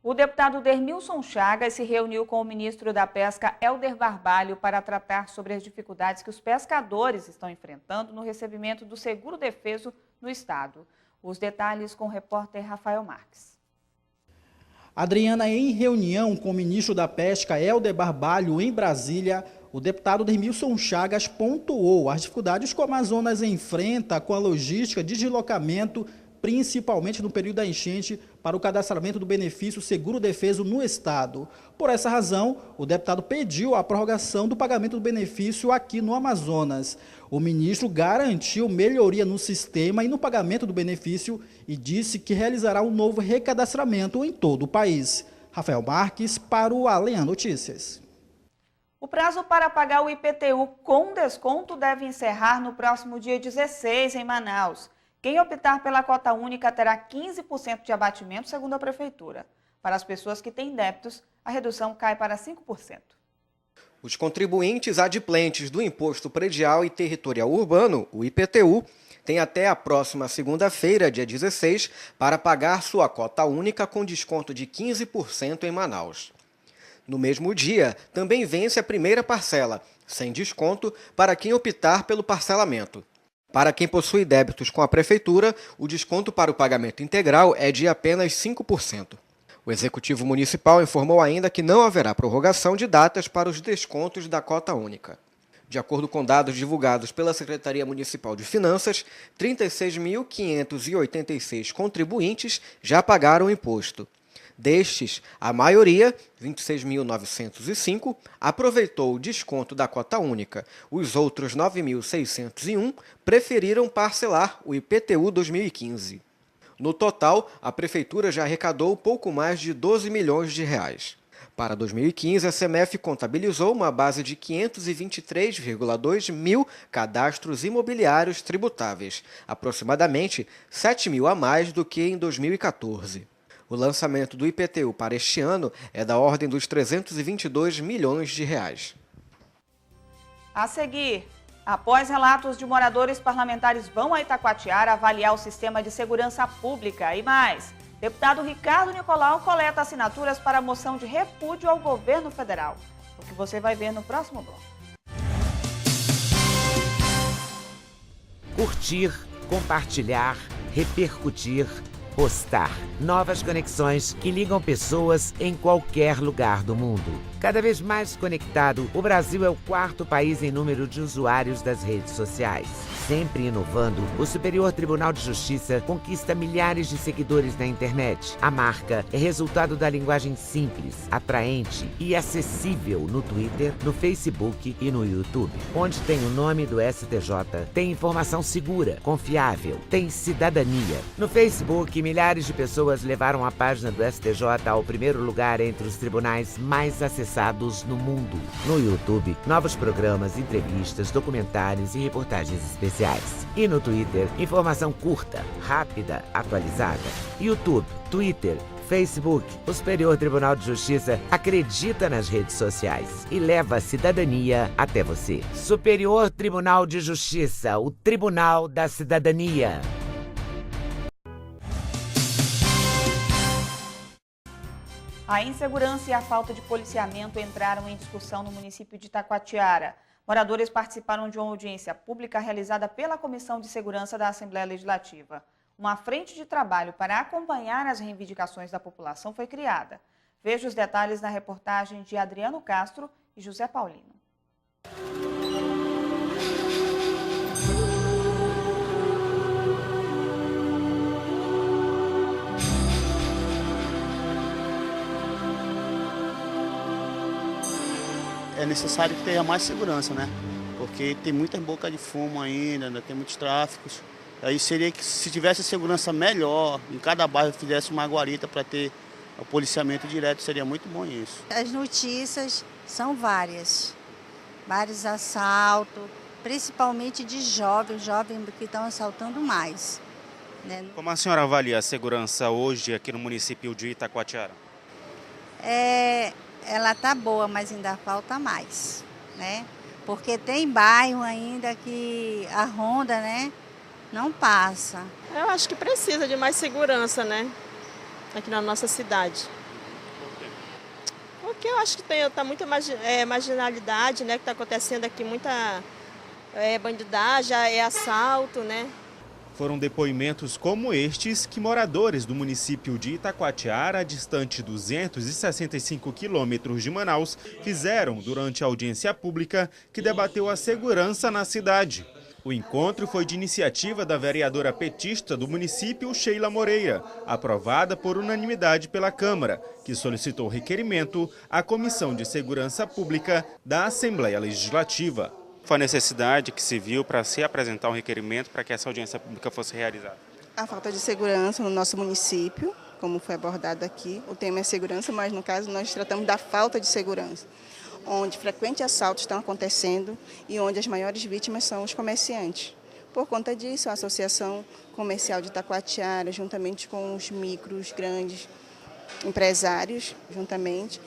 O deputado Dermilson Chagas se reuniu com o ministro da Pesca, Helder Barbalho, para tratar sobre as dificuldades que os pescadores estão enfrentando no recebimento do seguro-defeso no estado. Os detalhes com o repórter Rafael Marques. Adriana, em reunião com o ministro da Pesca, Helder Barbalho, em Brasília, o deputado Dermilson Chagas pontuou as dificuldades que o Amazonas enfrenta com a logística de deslocamento, principalmente no período da enchente, para o cadastramento do benefício seguro-defeso no estado. Por essa razão, o deputado pediu a prorrogação do pagamento do benefício aqui no Amazonas. O ministro garantiu melhoria no sistema e no pagamento do benefício e disse que realizará um novo recadastramento em todo o país. Rafael Marques, para o Além Notícias. O prazo para pagar o IPTU com desconto deve encerrar no próximo dia 16 em Manaus. Quem optar pela cota única terá 15% de abatimento, segundo a Prefeitura. Para as pessoas que têm débitos, a redução cai para 5%. Os contribuintes adimplentes do Imposto Predial e Territorial Urbano, o IPTU, têm até a próxima segunda-feira, dia 16, para pagar sua cota única com desconto de 15% em Manaus. No mesmo dia, também vence a primeira parcela, sem desconto, para quem optar pelo parcelamento. Para quem possui débitos com a Prefeitura, o desconto para o pagamento integral é de apenas 5%. O Executivo Municipal informou ainda que não haverá prorrogação de datas para os descontos da cota única. De acordo com dados divulgados pela Secretaria Municipal de Finanças, 36.586 contribuintes já pagaram o imposto. Destes, a maioria, 26.905, aproveitou o desconto da cota única. Os outros 9.601 preferiram parcelar o IPTU 2015. No total, a Prefeitura já arrecadou pouco mais de 12 milhões de reais. Para 2015, a CEMEF contabilizou uma base de 523,2 mil cadastros imobiliários tributáveis, aproximadamente 7 mil a mais do que em 2014. O lançamento do IPTU para este ano é da ordem dos 322 milhões de reais. A seguir, após relatos de moradores, parlamentares vão a Itacoatiara avaliar o sistema de segurança pública e mais. Deputado Ricardo Nicolau coleta assinaturas para a moção de repúdio ao governo federal. O que você vai ver no próximo bloco. Curtir, compartilhar, repercutir, postar. Novas conexões que ligam pessoas em qualquer lugar do mundo. Cada vez mais conectado, o Brasil é o 4º país em número de usuários das redes sociais. Sempre inovando, o Superior Tribunal de Justiça conquista milhares de seguidores na internet. A marca é resultado da linguagem simples, atraente e acessível no Twitter, no Facebook e no YouTube. Onde tem o nome do STJ, tem informação segura, confiável, tem cidadania. No Facebook, milhares de pessoas levaram a página do STJ ao primeiro lugar entre os tribunais mais acessados no mundo. No YouTube, novos programas, entrevistas, documentários e reportagens especiais. E no Twitter, informação curta, rápida, atualizada. YouTube, Twitter, Facebook, o Superior Tribunal de Justiça acredita nas redes sociais e leva a cidadania até você. Superior Tribunal de Justiça, o Tribunal da Cidadania. A insegurança e a falta de policiamento entraram em discussão no município de Itacoatiara. Moradores participaram de uma audiência pública realizada pela Comissão de Segurança da Assembleia Legislativa. Uma frente de trabalho para acompanhar as reivindicações da população foi criada. Veja os detalhes na reportagem de Adriano Castro e José Paulino. É necessário que tenha mais segurança, né? Porque tem muita boca de fumo ainda tem muitos tráficos. Aí seria que se tivesse segurança melhor, em cada bairro fizesse uma guarita para ter o policiamento direto, seria muito bom isso. As notícias são vários assaltos, principalmente de jovens que estão assaltando mais. Né? Como a senhora avalia a segurança hoje aqui no município de Itacoatiara? ela tá boa, mas ainda falta mais, né? Porque tem bairro ainda que a ronda, né, não passa. Eu acho que precisa de mais segurança, né, aqui na nossa cidade. Porque eu acho que tá muita marginalidade, né, que está acontecendo aqui, muita bandidagem, assalto, né. Foram depoimentos como estes que moradores do município de Itacoatiara, distante 265 quilômetros de Manaus, fizeram durante a audiência pública que debateu a segurança na cidade. O encontro foi de iniciativa da vereadora petista do município, Sheila Moreira, aprovada por unanimidade pela Câmara, que solicitou requerimento à Comissão de Segurança Pública da Assembleia Legislativa. Foi a necessidade que se viu para se apresentar um requerimento para que essa audiência pública fosse realizada? A falta de segurança no nosso município, como foi abordado aqui. O tema é segurança, mas no caso nós tratamos da falta de segurança, onde frequentes assaltos estão acontecendo e onde as maiores vítimas são os comerciantes. Por conta disso, a Associação Comercial de Itacoatiara, juntamente com os micros, grandes empresários, juntamente,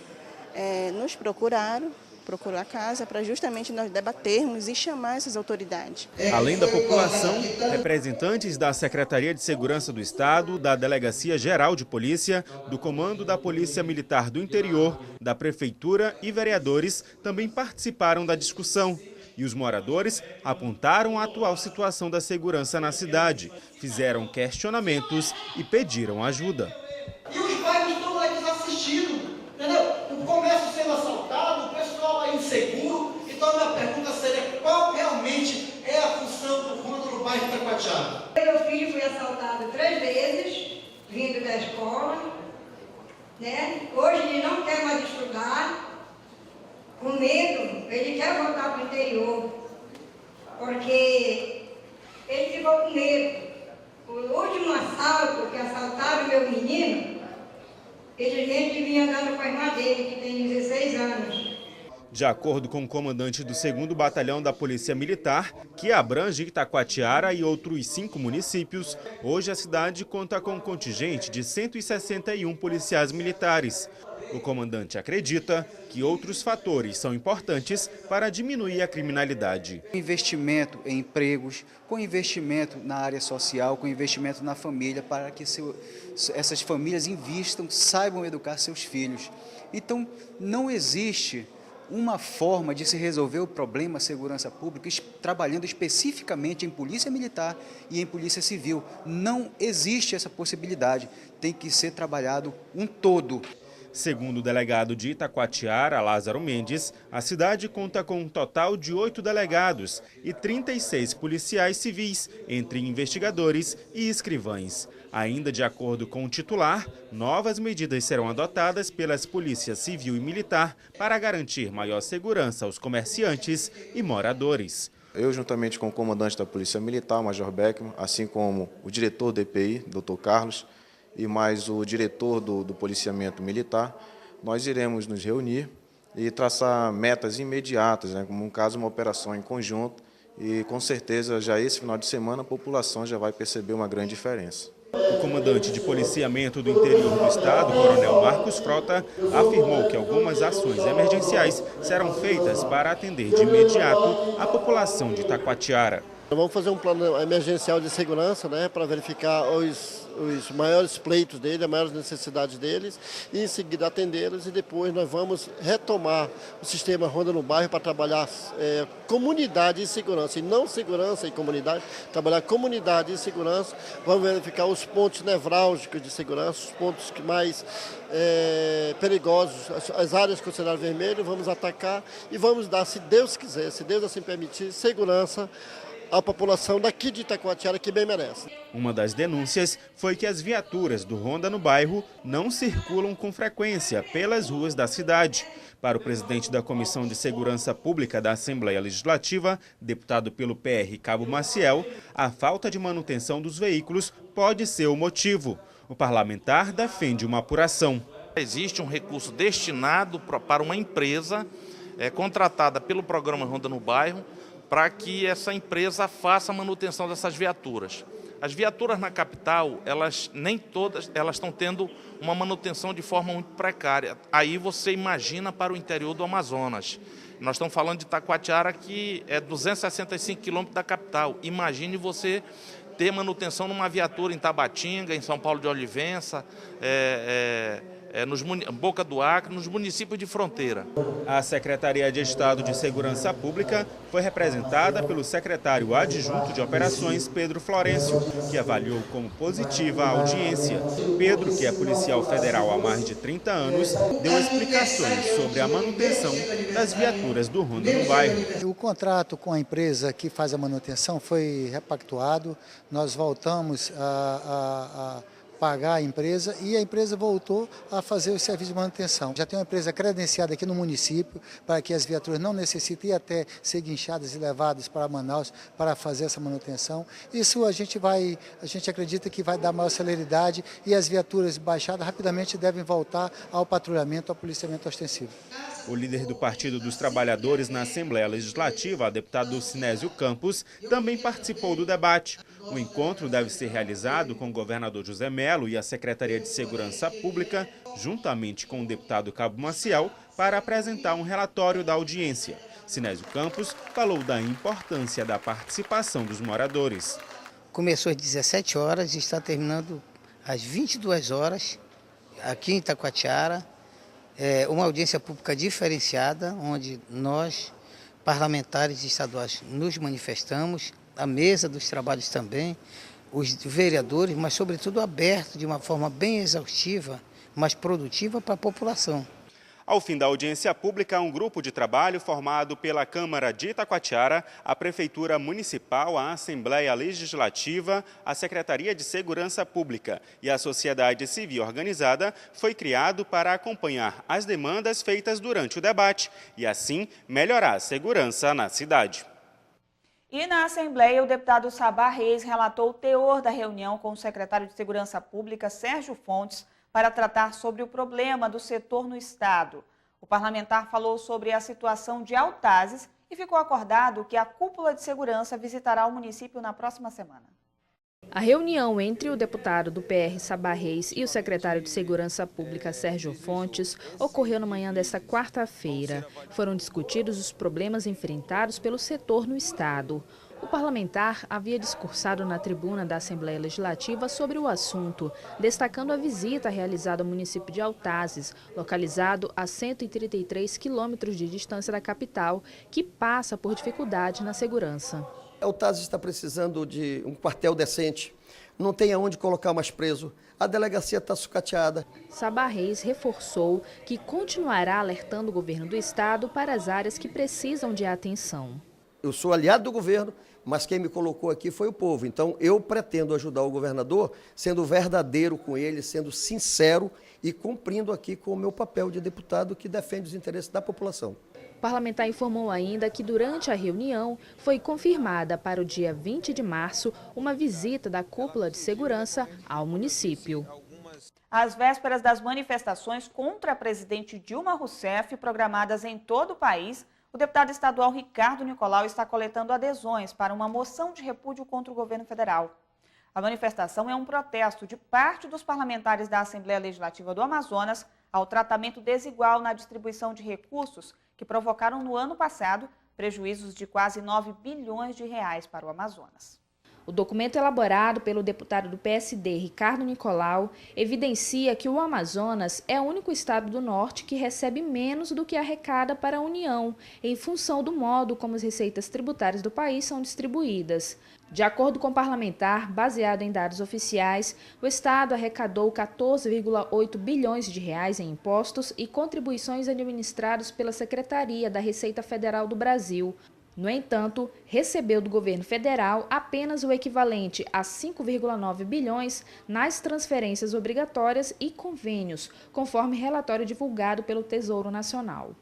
nos procurou a casa para justamente nós debatermos e chamar essas autoridades. Além da população, representantes da Secretaria de Segurança do Estado, da Delegacia Geral de Polícia, do Comando da Polícia Militar do Interior, da Prefeitura e vereadores também participaram da discussão. E os moradores apontaram a atual situação da segurança na cidade, fizeram questionamentos e pediram ajuda. E os bairros estão lá desassistidos, entendeu? O comércio sendo assaltado, o pessoal aí inseguro. Então a minha pergunta seria, qual realmente é a função do ronda no bairro de Itacoatiara? Meu filho foi assaltado 3 vezes, vindo da escola, né? Hoje ele não quer mais estudar, com medo, ele quer voltar para o interior, porque ele ficou com medo. O último assalto que assaltaram meu menino, ele vinha andando com a irmã dele, que tem 16 anos. De acordo com o comandante do 2º Batalhão da Polícia Militar, que abrange Itacoatiara e outros 5 municípios, hoje a cidade conta com um contingente de 161 policiais militares. O comandante acredita que outros fatores são importantes para diminuir a criminalidade. Investimento em empregos, com investimento na área social, com investimento na família, para que essas famílias invistam, saibam educar seus filhos. Então, não existe uma forma de se resolver o problema da segurança pública trabalhando especificamente em polícia militar e em polícia civil. Não existe essa possibilidade, tem que ser trabalhado um todo. Segundo o delegado de Itacoatiara, Lázaro Mendes, a cidade conta com um total de 8 delegados e 36 policiais civis, entre investigadores e escrivães. Ainda de acordo com o titular, novas medidas serão adotadas pelas polícias civil e militar para garantir maior segurança aos comerciantes e moradores. Eu, juntamente com o comandante da Polícia Militar, Major Beckman, assim como o diretor do EPI, Dr. Carlos, e mais o diretor do policiamento militar, nós iremos nos reunir e traçar metas imediatas, né, como no caso uma operação em conjunto, e com certeza já esse final de semana a população já vai perceber uma grande diferença. O comandante de policiamento do interior do estado, Coronel Marcos Frota, afirmou que algumas ações emergenciais serão feitas para atender de imediato a população de Itacoatiara. Vamos fazer um plano emergencial de segurança, né, para verificar os maiores pleitos deles, as maiores necessidades deles, e em seguida atendê-los, e depois nós vamos retomar o sistema Ronda no Bairro para trabalhar comunidade e segurança, e não segurança e comunidade, trabalhar comunidade e segurança. Vamos verificar os pontos nevrálgicos de segurança, os pontos que mais perigosos, as áreas consideradas vermelhas, vamos atacar e vamos dar, se Deus quiser, se Deus assim permitir, segurança à população daqui de Itacoatiara, que bem merece. Uma das denúncias foi que as viaturas do Ronda no Bairro não circulam com frequência pelas ruas da cidade. Para o presidente da Comissão de Segurança Pública da Assembleia Legislativa, deputado pelo PR Cabo Maciel, a falta de manutenção dos veículos pode ser o motivo. O parlamentar defende uma apuração. Existe um recurso destinado para uma empresa contratada pelo programa Ronda no Bairro, para que essa empresa faça a manutenção dessas viaturas. As viaturas na capital, nem todas elas estão tendo uma manutenção de forma muito precária. Aí você imagina para o interior do Amazonas. Nós estamos falando de Itacoatiara, que é 265 quilômetros da capital. Imagine você ter manutenção numa viatura em Tabatinga, em São Paulo de Olivença, Boca do Acre, nos municípios de fronteira. A Secretaria de Estado de Segurança Pública foi representada pelo secretário adjunto de Operações, Pedro Florencio, que avaliou como positiva a audiência. Pedro, que é policial federal há mais de 30 anos, deu explicações sobre a manutenção das viaturas do Ronda no bairro. O contrato com a empresa que faz a manutenção foi repactuado, nós voltamos a pagar a empresa e a empresa voltou a fazer o serviço de manutenção. Já tem uma empresa credenciada aqui no município para que as viaturas não necessitem até ser guinchadas e levadas para Manaus para fazer essa manutenção. Isso a gente acredita que vai dar maior celeridade e as viaturas baixadas rapidamente devem voltar ao patrulhamento, ao policiamento ostensivo. O líder do Partido dos Trabalhadores na Assembleia Legislativa, deputado Sinésio Campos, também participou do debate. O encontro deve ser realizado com o governador José Mello e a Secretaria de Segurança Pública, juntamente com o deputado Cabo Maciel, para apresentar um relatório da audiência. Sinésio Campos falou da importância da participação dos moradores. Começou às 17 horas e está terminando às 22 horas, aqui em Itacoatiara. É uma audiência pública diferenciada, onde nós, parlamentares estaduais, nos manifestamos, a mesa dos trabalhos também, os vereadores, mas sobretudo aberto de uma forma bem exaustiva, mas produtiva para a população. Ao fim da audiência pública, um grupo de trabalho formado pela Câmara de Itacoatiara, a Prefeitura Municipal, a Assembleia Legislativa, a Secretaria de Segurança Pública e a sociedade civil organizada foi criado para acompanhar as demandas feitas durante o debate e, assim, melhorar a segurança na cidade. E na Assembleia, o deputado Sabá Reis relatou o teor da reunião com o secretário de Segurança Pública, Sérgio Fontes, para tratar sobre o problema do setor no Estado. O parlamentar falou sobre a situação de Altazes e ficou acordado que a cúpula de segurança visitará o município na próxima semana. A reunião entre o deputado do PR Sabá Reis e o secretário de Segurança Pública Sérgio Fontes ocorreu na manhã desta quarta-feira. Foram discutidos os problemas enfrentados pelo setor no Estado. O parlamentar havia discursado na tribuna da Assembleia Legislativa sobre o assunto, destacando a visita realizada ao município de Altazes, localizado a 133 quilômetros de distância da capital, que passa por dificuldade na segurança. Altazes está precisando de um quartel decente, não tem aonde colocar mais preso, a delegacia está sucateada. Sabá Reis reforçou que continuará alertando o governo do Estado para as áreas que precisam de atenção. Eu sou aliado do governo, mas quem me colocou aqui foi o povo. Então, eu pretendo ajudar o governador sendo verdadeiro com ele, sendo sincero e cumprindo aqui com o meu papel de deputado que defende os interesses da população. O parlamentar informou ainda que durante a reunião foi confirmada para o dia 20 de março uma visita da cúpula de segurança ao município. Às vésperas das manifestações contra a presidente Dilma Rousseff, programadas em todo o país, o deputado estadual Ricardo Nicolau está coletando adesões para uma moção de repúdio contra o governo federal. A manifestação é um protesto de parte dos parlamentares da Assembleia Legislativa do Amazonas ao tratamento desigual na distribuição de recursos que provocaram no ano passado prejuízos de quase 9 bilhões de reais para o Amazonas. O documento elaborado pelo deputado do PSD, Ricardo Nicolau, evidencia que o Amazonas é o único estado do norte que recebe menos do que arrecada para a União, em função do modo como as receitas tributárias do país são distribuídas. De acordo com o parlamentar, baseado em dados oficiais, o estado arrecadou 14,8 bilhões de reais em impostos e contribuições administrados pela Secretaria da Receita Federal do Brasil. No entanto, recebeu do governo federal apenas o equivalente a 5,9 bilhões nas transferências obrigatórias e convênios, conforme relatório divulgado pelo Tesouro Nacional.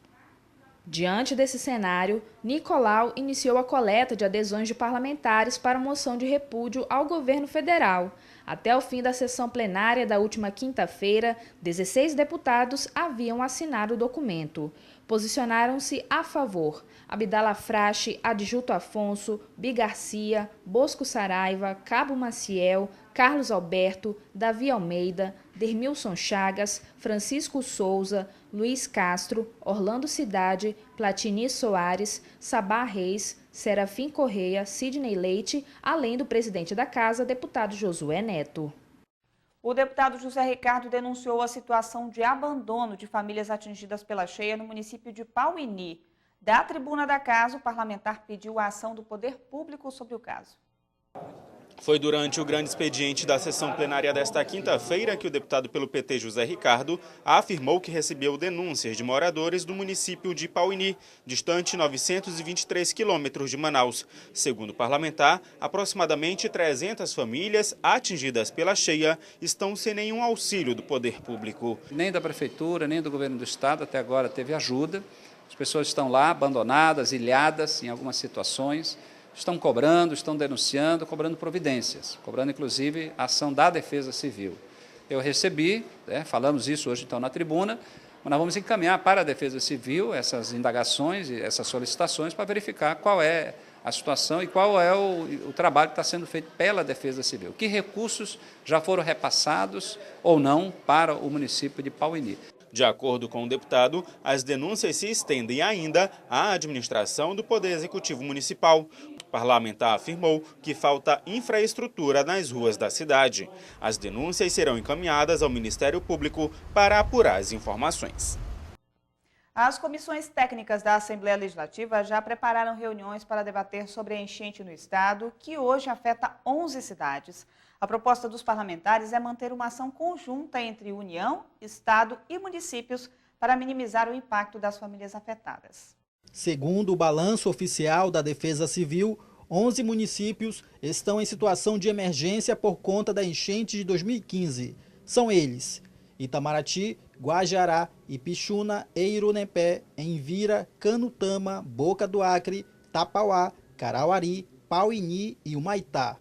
Diante desse cenário, Nicolau iniciou a coleta de adesões de parlamentares para moção de repúdio ao governo federal. Até o fim da sessão plenária da última quinta-feira, 16 deputados haviam assinado o documento. posicionaram-se a favor Abdala Frache, Adjuto Afonso, Bigarcia, Bosco Saraiva, Cabo Maciel, Carlos Alberto, Davi Almeida, Dermilson Chagas, Francisco Souza, Luiz Castro, Orlando Cidade, Platini Soares, Sabá Reis, Serafim Correia, Sidney Leite, além do presidente da Casa, deputado Josué Neto. O deputado José Ricardo denunciou a situação de abandono de famílias atingidas pela cheia no município de Pauini. Da tribuna da Casa, o parlamentar pediu a ação do poder público sobre o caso. Foi durante o grande expediente da sessão plenária desta quinta-feira que o deputado pelo PT José Ricardo afirmou que recebeu denúncias de moradores do município de Pauini, distante 923 quilômetros de Manaus. Segundo o parlamentar, aproximadamente 300 famílias atingidas pela cheia estão sem nenhum auxílio do poder público. Nem da prefeitura, nem do governo do estado até agora teve ajuda. As pessoas estão lá abandonadas, ilhadas em algumas situações. Estão cobrando, estão denunciando, cobrando providências, cobrando inclusive a ação da Defesa Civil. Eu recebi, falamos isso hoje então na tribuna, mas nós vamos encaminhar para a Defesa Civil essas indagações e essas solicitações para verificar qual é a situação e qual é o trabalho que está sendo feito pela Defesa Civil. Que recursos já foram repassados ou não para o município de Pauini. De acordo com o deputado, as denúncias se estendem ainda à administração do Poder Executivo Municipal. O parlamentar afirmou que falta infraestrutura nas ruas da cidade. As denúncias serão encaminhadas ao Ministério Público para apurar as informações. As comissões técnicas da Assembleia Legislativa já prepararam reuniões para debater sobre a enchente no estado, que hoje afeta 11 cidades. A proposta dos parlamentares é manter uma ação conjunta entre União, Estado e municípios para minimizar o impacto das famílias afetadas. Segundo o balanço oficial da Defesa Civil, 11 municípios estão em situação de emergência por conta da enchente de 2015. São eles: Itamarati, Guajará, Ipixuna, Eirunepé, Envira, Canutama, Boca do Acre, Tapauá, Carauari, Pauini e Humaitá.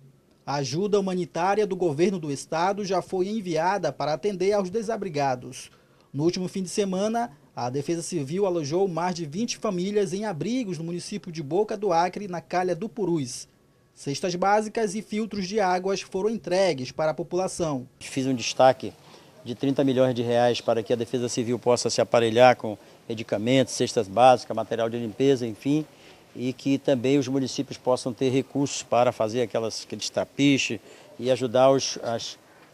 A ajuda humanitária do governo do estado já foi enviada para atender aos desabrigados. No último fim de semana, a Defesa Civil alojou mais de 20 famílias em abrigos no município de Boca do Acre, na Calha do Purus. Cestas básicas e filtros de águas foram entregues para a população. Fiz um destaque de 30 milhões de reais para que a Defesa Civil possa se aparelhar com medicamentos, cestas básicas, material de limpeza, enfim, e que também os municípios possam ter recursos para fazer aqueles trapiches e ajudar os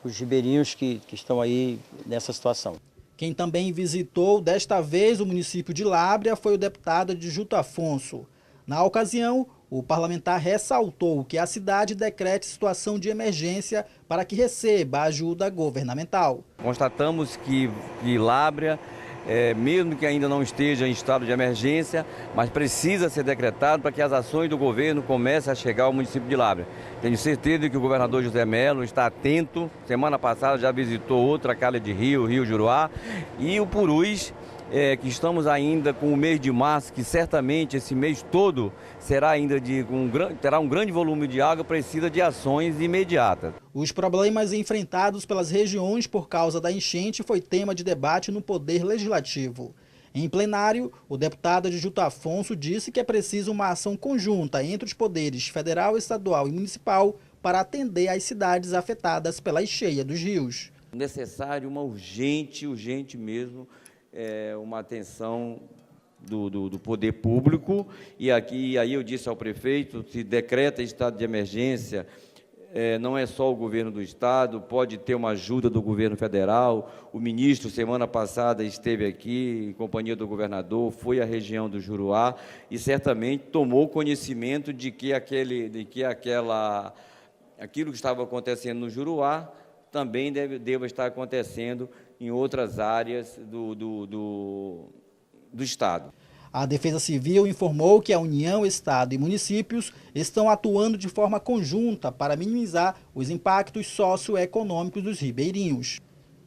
ribeirinhos que estão aí nessa situação. Quem também visitou desta vez o município de Lábrea foi o deputado Adjuto Afonso. Na ocasião, o parlamentar ressaltou que a cidade decrete situação de emergência para que receba ajuda governamental. Constatamos que Lábrea, mesmo que ainda não esteja em estado de emergência, mas precisa ser decretado para que as ações do governo comecem a chegar ao município de Lábrea. Tenho certeza que o governador José Melo está atento. Semana passada já visitou outra calha de Rio Juruá, e o Purus, que estamos ainda com o mês de março, que certamente esse mês todo será ainda terá um grande volume de água, precisa de ações imediatas. Os problemas enfrentados pelas regiões por causa da enchente foi tema de debate no Poder Legislativo. Em plenário, o deputado Adjuto Afonso disse que é preciso uma ação conjunta entre os poderes federal, estadual e municipal para atender às cidades afetadas pela encheia dos rios. Necessário uma urgente mesmo, uma atenção do poder público, e aí eu disse ao prefeito, se decreta estado de emergência, não é só o governo do estado, pode ter uma ajuda do governo federal. O ministro, semana passada, esteve aqui em companhia do governador, foi à região do Juruá e certamente tomou conhecimento de que aquilo que estava acontecendo no Juruá também deva estar acontecendo em outras áreas do estado. A Defesa Civil informou que a União, Estado e municípios estão atuando de forma conjunta para minimizar os impactos socioeconômicos dos ribeirinhos.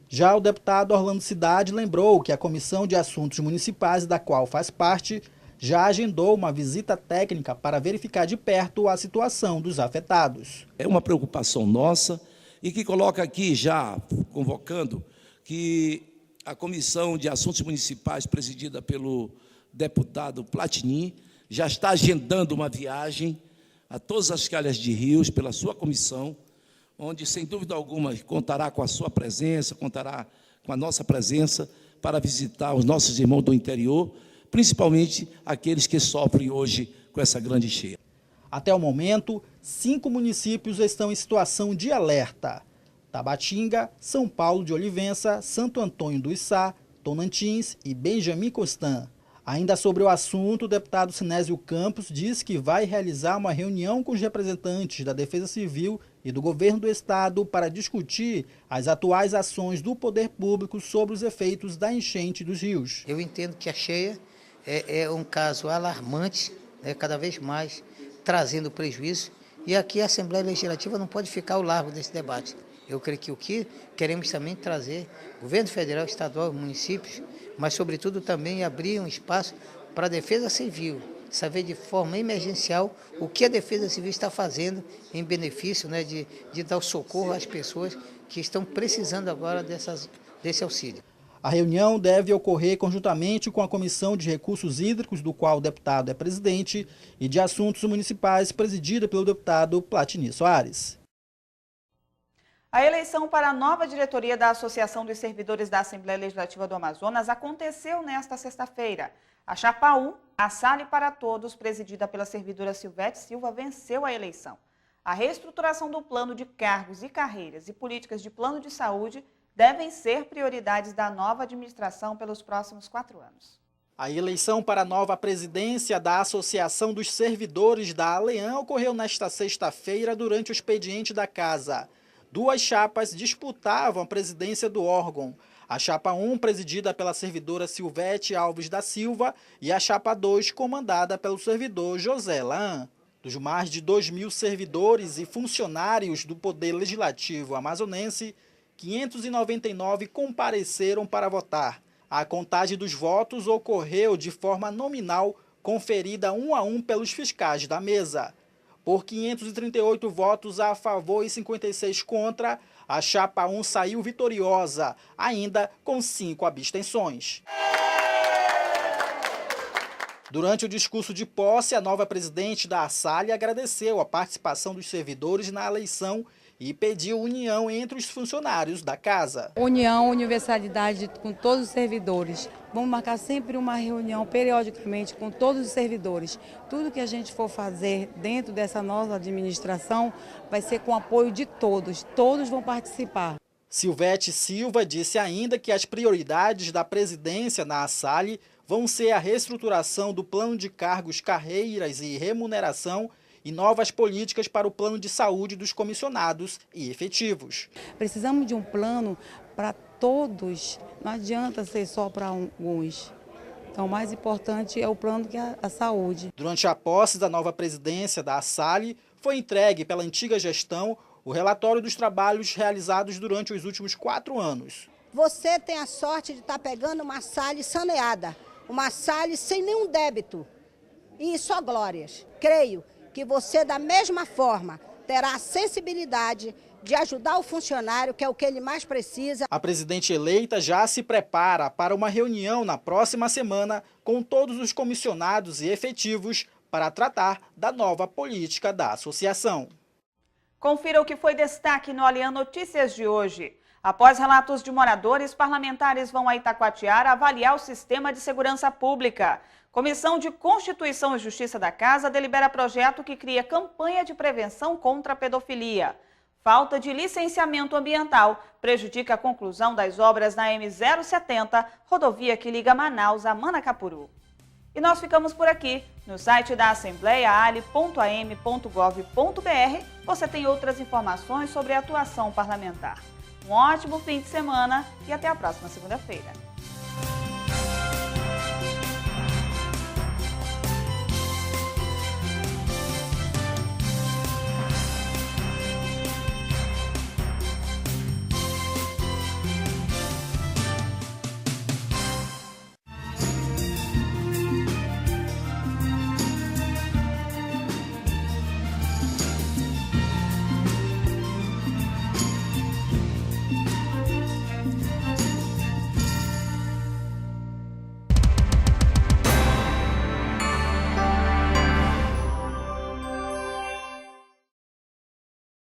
Já o deputado Orlando Cidade lembrou que a Comissão de Assuntos Municipais, da qual faz parte, já agendou uma visita técnica para verificar de perto a situação dos afetados. É uma preocupação nossa e que coloca aqui já convocando que a Comissão de Assuntos Municipais, presidida pelo deputado Platini, já está agendando uma viagem a todas as calhas de rios pela sua comissão, onde, sem dúvida alguma, contará com a sua presença, contará com a nossa presença para visitar os nossos irmãos do interior, principalmente aqueles que sofrem hoje com essa grande enchente. Até o momento, 5 municípios estão em situação de alerta: Tabatinga, São Paulo de Olivença, Santo Antônio do Içá, Tocantins e Benjamin Constant. Ainda sobre o assunto, o deputado Sinésio Campos disse que vai realizar uma reunião com os representantes da Defesa Civil e do Governo do Estado para discutir as atuais ações do poder público sobre os efeitos da enchente dos rios. Eu entendo que a cheia é um caso alarmante, cada vez mais trazendo prejuízo, e aqui a Assembleia Legislativa não pode ficar ao largo desse debate. Eu creio que o que queremos também trazer, governo federal, estadual, municípios, mas sobretudo também abrir um espaço para a Defesa Civil, saber de forma emergencial o que a Defesa Civil está fazendo em benefício, de dar o socorro às pessoas que estão precisando agora desse auxílio. A reunião deve ocorrer conjuntamente com a Comissão de Recursos Hídricos, do qual o deputado é presidente, e de Assuntos Municipais, presidida pelo deputado Platini Soares. A eleição para a nova diretoria da Associação dos Servidores da Assembleia Legislativa do Amazonas aconteceu nesta sexta-feira. A Chapa 1, a Sale para Todos, presidida pela servidora Silvete Silva, venceu a eleição. A reestruturação do plano de cargos e carreiras e políticas de plano de saúde devem ser prioridades da nova administração pelos próximos 4 anos. A eleição para a nova presidência da Associação dos Servidores da ALEAN ocorreu nesta sexta-feira durante o expediente da Casa. 2 chapas disputavam a presidência do órgão. A Chapa 1, presidida pela servidora Silvete Alves da Silva, e a Chapa 2, comandada pelo servidor José Laan. Dos mais de 2.000 servidores e funcionários do Poder Legislativo amazonense, 599 compareceram para votar. A contagem dos votos ocorreu de forma nominal, conferida 1 a 1 pelos fiscais da mesa. Por 538 votos a favor e 56 contra, a Chapa 1 saiu vitoriosa, ainda com 5 abstenções. Durante o discurso de posse, a nova presidente da ASALE agradeceu a participação dos servidores na eleição e pediu união entre os funcionários da casa. União, universalidade com todos os servidores. Vamos marcar sempre uma reunião periodicamente com todos os servidores. Tudo que a gente for fazer dentro dessa nova administração vai ser com o apoio de todos. Todos vão participar. Silvete Silva disse ainda que as prioridades da presidência na ASALE vão ser a reestruturação do plano de cargos, carreiras e remuneração e novas políticas para o plano de saúde dos comissionados e efetivos. Precisamos de um plano para todos, não adianta ser só para alguns. Então, o mais importante é o plano que é a saúde. Durante a posse da nova presidência da ASALE, foi entregue pela antiga gestão o relatório dos trabalhos realizados durante os últimos 4 anos. Você tem a sorte de estar pegando uma ASALE saneada, uma ASALE sem nenhum débito e só glórias. Creio que você, da mesma forma, terá a sensibilidade de ajudar o funcionário, que é o que ele mais precisa. A presidente eleita já se prepara para uma reunião na próxima semana com todos os comissionados e efetivos para tratar da nova política da associação. Confira o que foi destaque no ALEAN Notícias de hoje. Após relatos de moradores, parlamentares vão a Itacoatiara avaliar o sistema de segurança pública. Comissão de Constituição e Justiça da Casa delibera projeto que cria campanha de prevenção contra a pedofilia. Falta de licenciamento ambiental prejudica a conclusão das obras na M070, rodovia que liga Manaus a Manacapuru. E nós ficamos por aqui. No site da Assembleia, ale.am.gov.br, você tem outras informações sobre a atuação parlamentar. Um ótimo fim de semana e até a próxima segunda-feira.